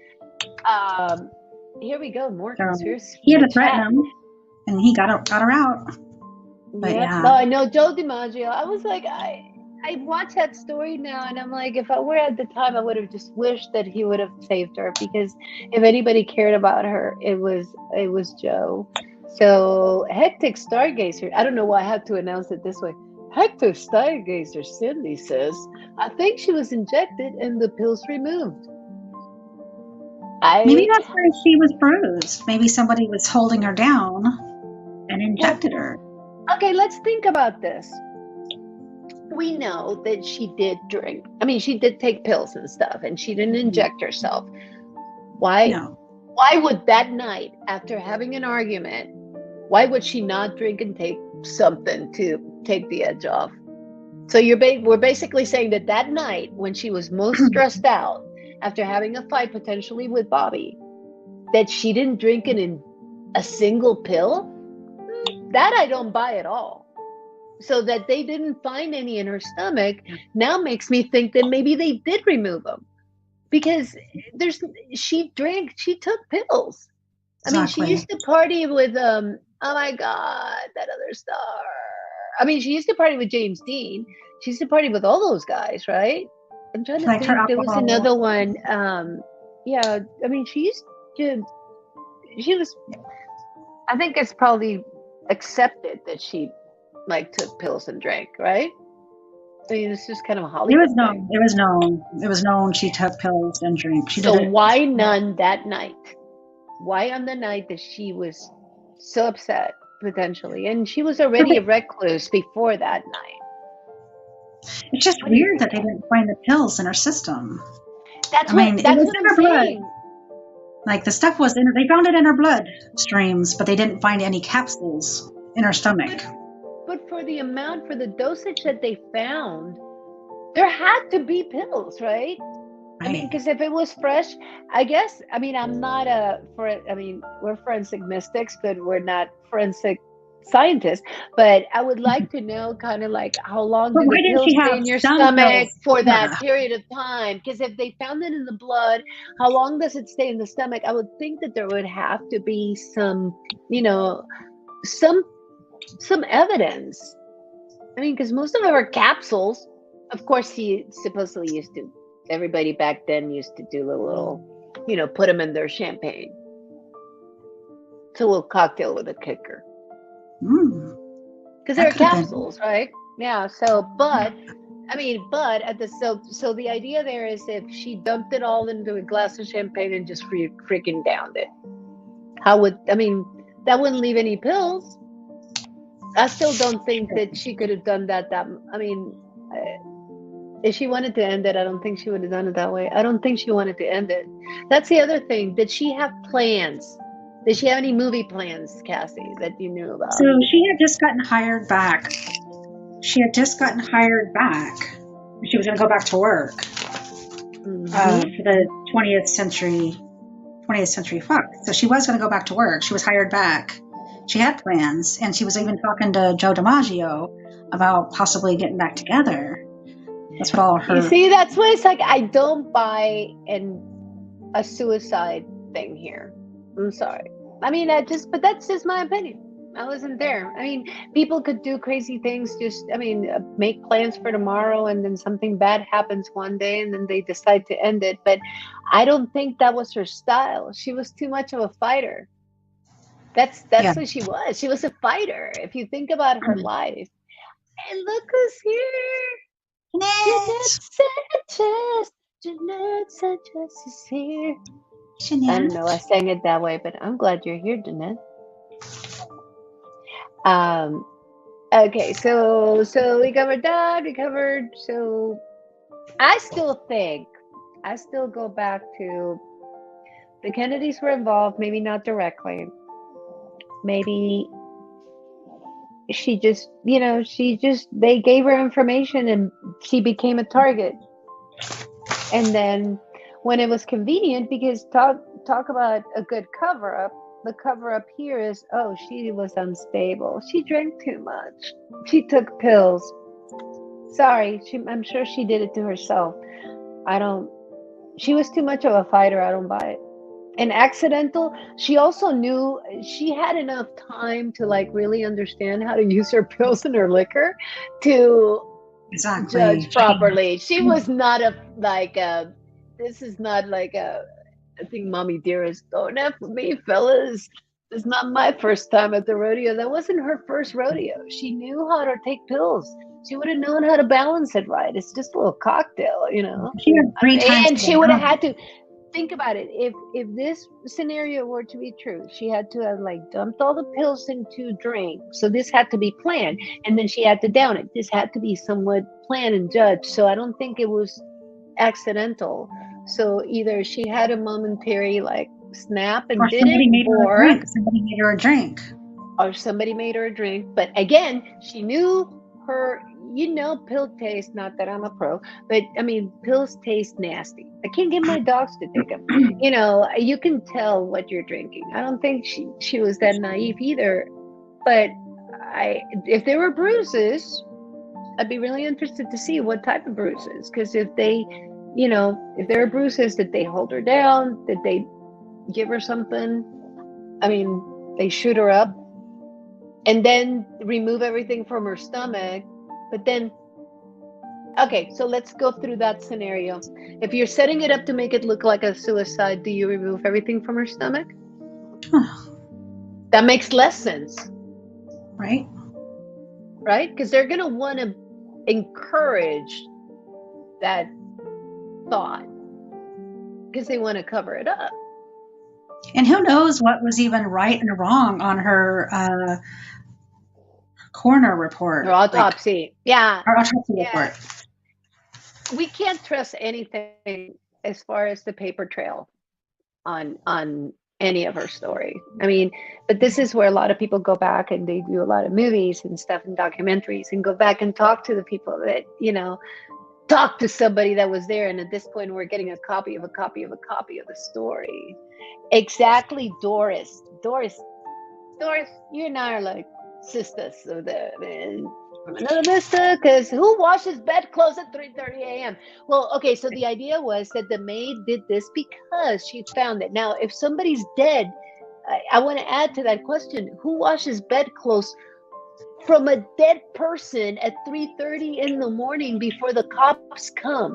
Here we go, more So conspiracy. he had to Chat. threaten him, and he got her out. But Yep. yeah. No, I know Joe DiMaggio. I was like, I watch that story now, and I'm like, if I were at the time, I would have just wished that he would have saved her, because if anybody cared about her, it was Joe. So hectic stargazer. I don't know why I have to announce it this way. Hectic stargazer Cindy says, I think she was injected and the pills removed. Maybe that's why she was bruised. Maybe somebody was holding her down and injected her. Okay, let's think about this. We know that she did drink. I mean, she did take pills and stuff, and she didn't inject herself. Why? No. Why would that night, after having an argument, why would she not drink and take something to take the edge off? So we're basically saying that night, when she was most stressed out after having a fight potentially with Bobby, that she didn't drink a single pill? That I don't buy at all. So that they didn't find any in her stomach now makes me think that maybe they did remove them, because she took pills. Exactly. I mean, she used to party with oh my God, that other star. I mean, she used to party with James Dean. She used to party with all those guys, right? I'm trying to think. There was another one. Yeah, I mean, she was. I think it's probably accepted that she took pills and drank, right? I mean, it's just kind of a Hollywood thing. It was known she took pills and drank. Why none that night? Why on the night that she was so upset, potentially? And she was already a recluse before that night. It's just weird that they didn't find the pills in her system. That's what I'm saying. Like, the stuff was they found it in her blood streams, but they didn't find any capsules in her stomach. But for the dosage that they found, there had to be pills, right? I mean, because if it was fresh, I guess, I mean, we're forensic mystics, but we're not forensic scientists. But I would like to know kind of like how long do the pills stay in your stomach for that period of time? Because if they found it in the blood, how long does it stay in the stomach? I would think that there would have to be some evidence. I mean, because most of them are capsules. Of course, he supposedly used to. Everybody back then used to do a little, put them in their champagne. It's a little cocktail with a kicker. Because they're capsules, right? Yeah. So, but the idea there is if she dumped it all into a glass of champagne and just freaking downed it, that wouldn't leave any pills. I still don't think that she could have done that. If she wanted to end it, I don't think she would have done it that way. I don't think she wanted to end it. That's the other thing. Did she have plans? Did she have any movie plans, Cassie, that you knew about? So she had just gotten hired back. She was going to go back to work for the 20th Century Fox. So she was going to go back to work. She was hired back. She had plans, and she was even talking to Joe DiMaggio about possibly getting back together. That's what all her. You see, that's what it's like. I don't buy a suicide thing here. I'm sorry. I mean, but that's just my opinion. I wasn't there. I mean, people could do crazy things. Make plans for tomorrow, and then something bad happens one day, and then they decide to end it. But I don't think that was her style. She was too much of a fighter. That's what she was. She was a fighter. If you think about her life. And look who's here. Jeanette Sanchez is here. Jeanette. I don't know. I sang it that way, but I'm glad you're here, Jeanette. Okay, so we covered that. So I still go back to the Kennedys were involved, maybe not directly. Maybe they gave her information and she became a target. And then when it was convenient, because talk about a good cover-up, the cover-up here is, she was unstable. She drank too much. She took pills. Sorry, I'm sure she did it to herself. I don't. She was too much of a fighter. I don't buy it. And accidental. She also knew she had enough time to like really understand how to use her pills and her liquor to judge properly. She was not this is not like I think Mommy Dearest, don't F with me, fellas. It's not my first time at the rodeo. That wasn't her first rodeo. She knew how to take pills. She would have known how to balance it right. It's just a little cocktail, you know. She had 3 times. And she would have had to think about it. If this scenario were to be true, she had to have like dumped all the pills into a drink. So this had to be planned, and then she had to down it. This had to be somewhat planned and judged. So I don't think it was accidental. So either she had a momentary like snap and did it, or somebody made her a drink. Or somebody made her a drink. But again, she knew her, you know, pill taste, not that I'm a pro, but I mean, pills taste nasty. I can't get my dogs to take them. You know, you can tell what you're drinking. I don't think she was that naive either. But if there were bruises, I'd be really interested to see what type of bruises. Because if they, you know, if there are bruises, did they hold her down? Did they give her something? I mean, they shoot her up and then remove everything from her stomach. But then, okay, so let's go through that scenario. If you're setting it up to make it look like a suicide, do you remove everything from her stomach? That makes less sense. Right? Right? Because they're going to want to encourage that thought because they want to cover it up. And who knows what was even right and wrong on her coroner report. Her autopsy. Her autopsy report. We can't trust anything as far as the paper trail on any of her story. I mean, but this is where a lot of people go back and they do a lot of movies and stuff and documentaries and go back and talk to the people that, you know, talk to somebody that was there. And at this point, we're getting a copy of the story. Exactly, Doris. You and I are like sisters of the man from another mister, because who washes bedclothes at 3:30 a.m.? Well, okay, so the idea was that the maid did this because she found it. Now, if somebody's dead, I want to add to that question: who washes bedclothes from a dead person at 3:30 in the morning before the cops come?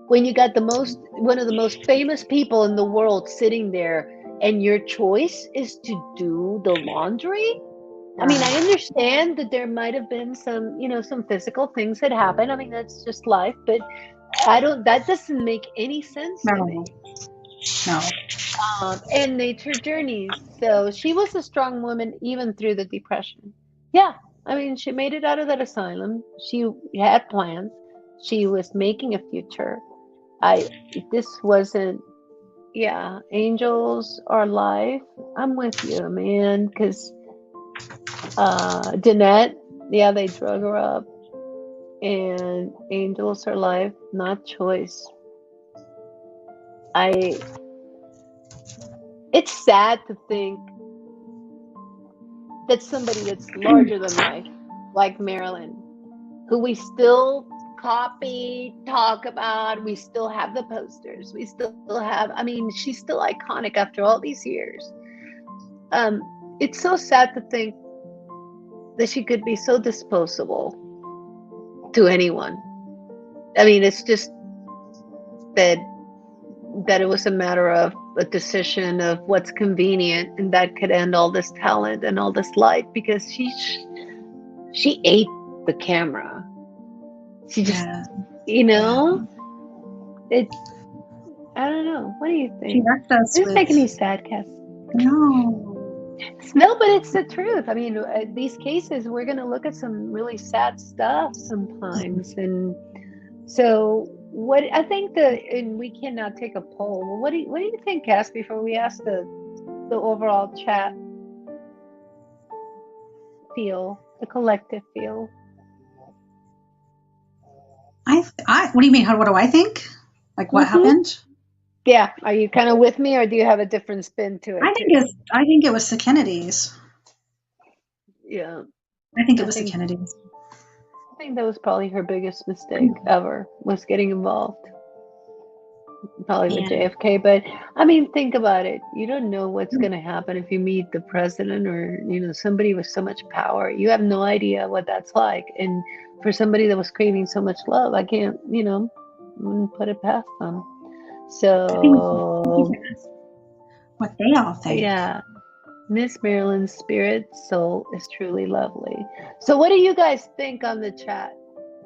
When you got one of the most famous people in the world sitting there, and your choice is to do the laundry? I mean, I understand that there might have been some, you know, some physical things that happen. I mean, that's just life, but that doesn't make any sense to me. No. And nature journeys. So she was a strong woman even through the Depression. Yeah. I mean, she made it out of that asylum. She had plans. She was making a future. This wasn't, angels are life. I'm with you, man, because Danette, they drug her up, and angels are life, not choice. It's sad to think that somebody that's larger than life, like Marilyn, who we still copy, talk about, we still have the posters, we still have, I mean, she's still iconic after all these years. It's so sad to think that she could be so disposable to anyone. I mean, it's just that it was a matter of a decision of what's convenient, and that could end all this talent and all this light, because she ate the camera. She just, you know, I don't know. What do you think? She left us. This is making me sad, Cass. No, but it's the truth. I mean, these cases, we're going to look at some really sad stuff sometimes. And so what I think and we cannot take a poll. Well, what do you think, Cass, before we ask the overall chat feel, the collective feel? What do you mean? What do I think? Like what happened? Yeah, are you kind of with me, or do you have a different spin to it? I think it was the Kennedys. Yeah, I think it was the Kennedys. I think that was probably her biggest mistake ever, was getting involved. Probably with Yeah. JFK, but I mean, think about it. You don't know what's going to happen if you meet the president or, somebody with so much power. You have no idea what that's like. And for somebody that was craving so much love, I can't, wouldn't put it past them. I think we So, can ask what they all think. yeah, Miss Marilyn's spirit soul is truly lovely. So, what do you guys think on the chat?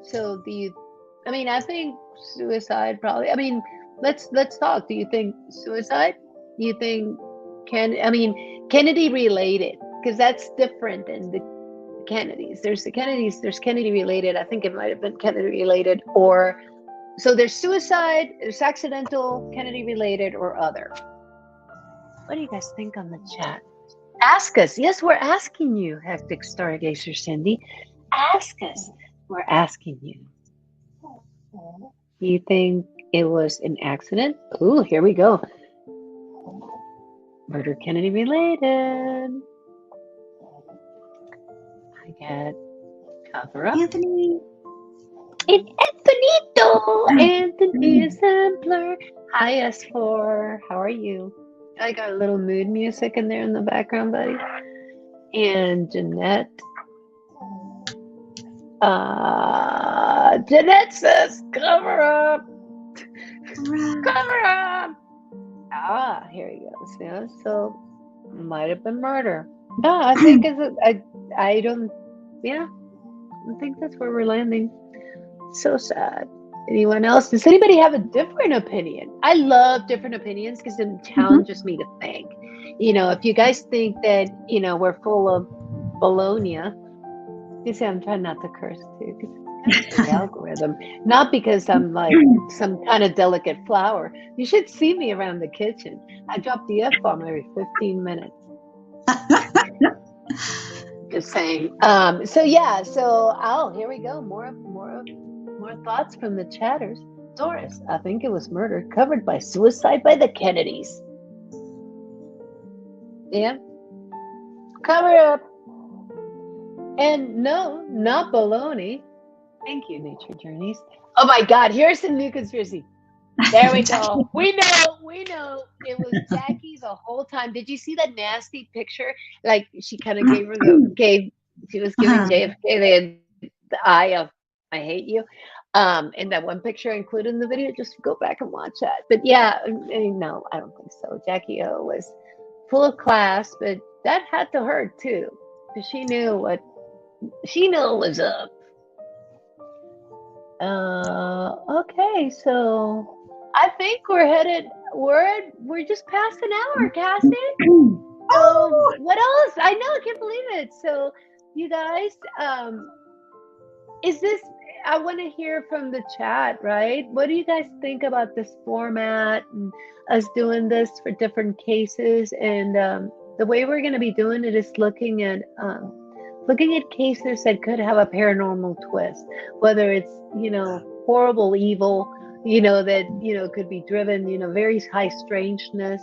So, I think suicide probably. I mean, let's talk. Do you think suicide? Do you think Kennedy related? Because that's different than the Kennedys. There's the Kennedys. There's Kennedy related. I think it might have been Kennedy related, or so there's suicide. There's accidental, Kennedy related, or other. What do you guys think on the chat? Ask us. Yes, we're asking you, Hectic Stargazer Cindy. Ask us. We're asking you. You think it was an accident? Ooh, here we go. Murder Kennedy related. I get cover up. Anthony. And Anthonito. Anthony Sampler. Hi, S4. How are you? I got a little mood music in there in the background, buddy. And Jeanette. Jeanette says, cover up. Cover up. Here he goes. Yeah, so might have been murder. No, I think I think that's where we're landing. So sad. Anyone else? Does anybody have a different opinion? I love different opinions because it challenges me to think. If you guys think that, we're full of bologna, you see, I'm trying not to curse too, because it's the algorithm. Not because I'm like some kind of delicate flower. You should see me around the kitchen. I drop the F-bomb every 15 minutes. Just saying. Here we go. More thoughts from the chatters. Doris, I think it was murder covered by suicide by the Kennedys. Yeah. Cover up. And no, not baloney. Thank you, Nature Journeys. Oh my God, here's some new conspiracy. There we go. We know. It was Jackie the whole time. Did you see that nasty picture? Like she kind of she was giving JFK the eye of I hate you. And that one picture included in the video, just go back and watch that. But yeah, no, I don't think so. Jackie O was full of class, but that had to hurt too. Because she knew what was up. Okay, so I think we're just past an hour, Cassie. So what else? I know, I can't believe it. So you guys, I want to hear from the chat, right? What do you guys think about this format and us doing this for different cases? And the way we're going to be doing it is looking at cases that could have a paranormal twist, whether it's, horrible evil, that, could be driven, very high strangeness.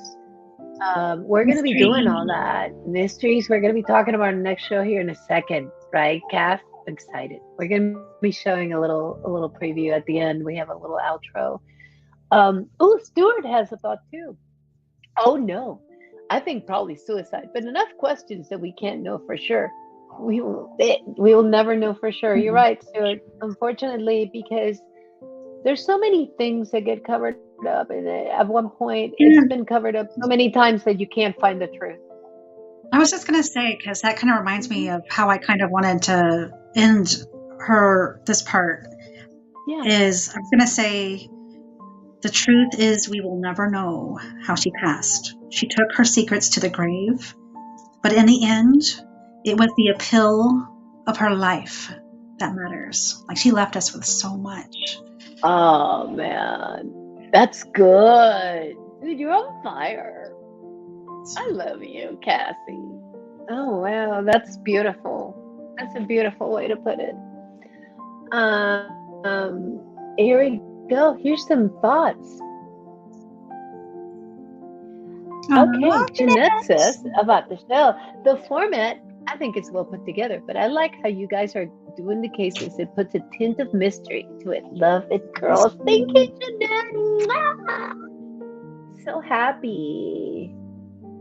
We're going to be doing all that. Mysteries, we're going to be talking about our next show here in a second, right, Cass? Excited. We're going to be showing a little preview at the end. We have a little outro. Stuart has a thought too. Oh no, I think probably suicide, but enough questions that we can't know for sure. We will never know for sure. You're right, Stuart. Unfortunately, because there's so many things that get covered up, and at one point it's been covered up so many times that you can't find the truth. I was just going to say, because that kind of reminds me of how I kind of wanted to end this part. Yeah. I was going to say, the truth is we will never know how she passed. She took her secrets to the grave, but in the end, it was the appeal of her life that matters. Like, she left us with so much. Oh man, that's good. Dude, you're on fire. I love you, Cassie. Oh wow, that's beautiful. That's a beautiful way to put it. Here we go. Here's some thoughts. Okay, Jeanette says about the show. The format, I think it's well put together, but I like how you guys are doing the cases. It puts a tint of mystery to it. Love it, girls. Thank you, Jeanette. So happy.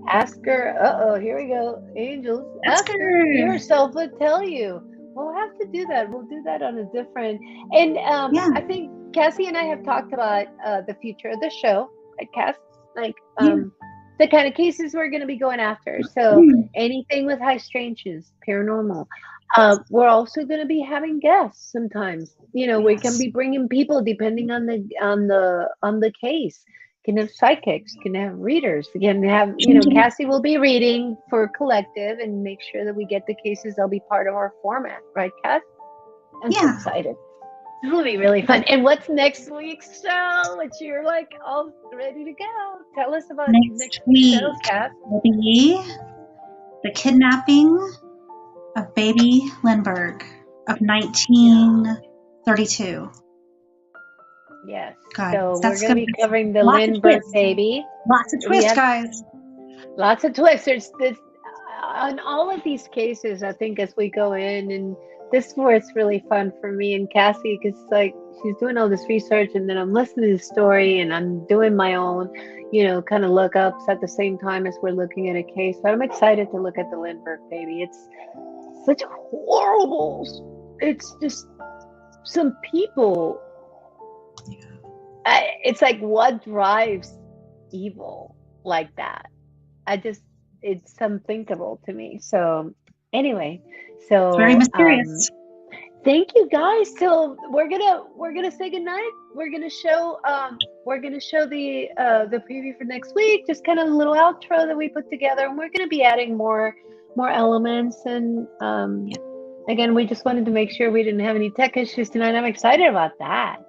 Ask her. Here we go. Angels. Ask her. Yourself will tell you. We'll have to do that. We'll do that on a different. And I think Cassie and I have talked about the future of the show. Right, Cass? Like the kind of cases we're going to be going after. So anything with high strangeness, paranormal. We're also going to be having guests sometimes. We can be bringing people depending on the case. Can have psychics, can have readers, can have, Cassie will be reading for collective and make sure that we get the cases. They'll be part of our format, right, Cass? I'm so excited. This will be really fun. And what's next week's show? Which you're like all ready to go. Tell us about next week's show, Cass. Will be the kidnapping of baby Lindbergh of 1932. Yes. God, so we're going to be covering the Lindbergh baby. Lots of twists, guys. Lots of twists. There's on all of these cases, I think, as we go in, and this is where it's really fun for me and Cassie, because like she's doing all this research, and then I'm listening to the story, and I'm doing my own, kind of lookups at the same time as we're looking at a case. But I'm excited to look at the Lindbergh baby. It's such horrible. It's just some people. It's like, what drives evil like that? It's unthinkable to me. So anyway, it's very mysterious. Thank you guys. So we're gonna say goodnight. We're gonna show the preview for next week. Just kind of a little outro that we put together, and we're gonna be adding more elements. And again, we just wanted to make sure we didn't have any tech issues tonight. I'm excited about that.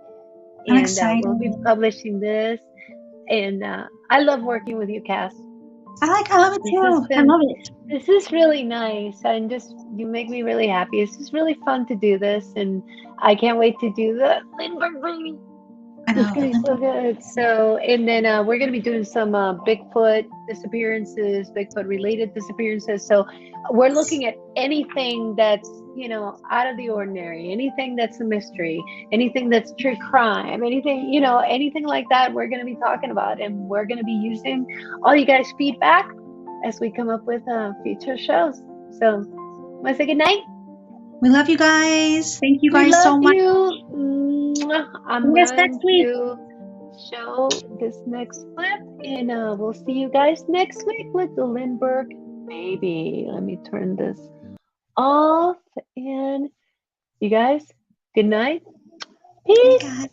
And we'll be publishing this. And I love working with you, Cass. I love it too. I love it. This is really nice. And you make me really happy. It's just really fun to do this. And I can't wait to do the Lindbergh baby. It's going to be so good. So, and then we're going to be doing some Bigfoot disappearances, Bigfoot related disappearances. So we're looking at anything that's, out of the ordinary, anything that's a mystery, anything that's true crime, anything, anything like that we're going to be talking about. And we're going to be using all you guys' feedback as we come up with future shows. So, want to say good night? We love you guys. Thank you guys so much. I'm going to show this next clip, and we'll see you guys next week with the Lindbergh baby. Let me turn this off, and you guys, good night. Peace.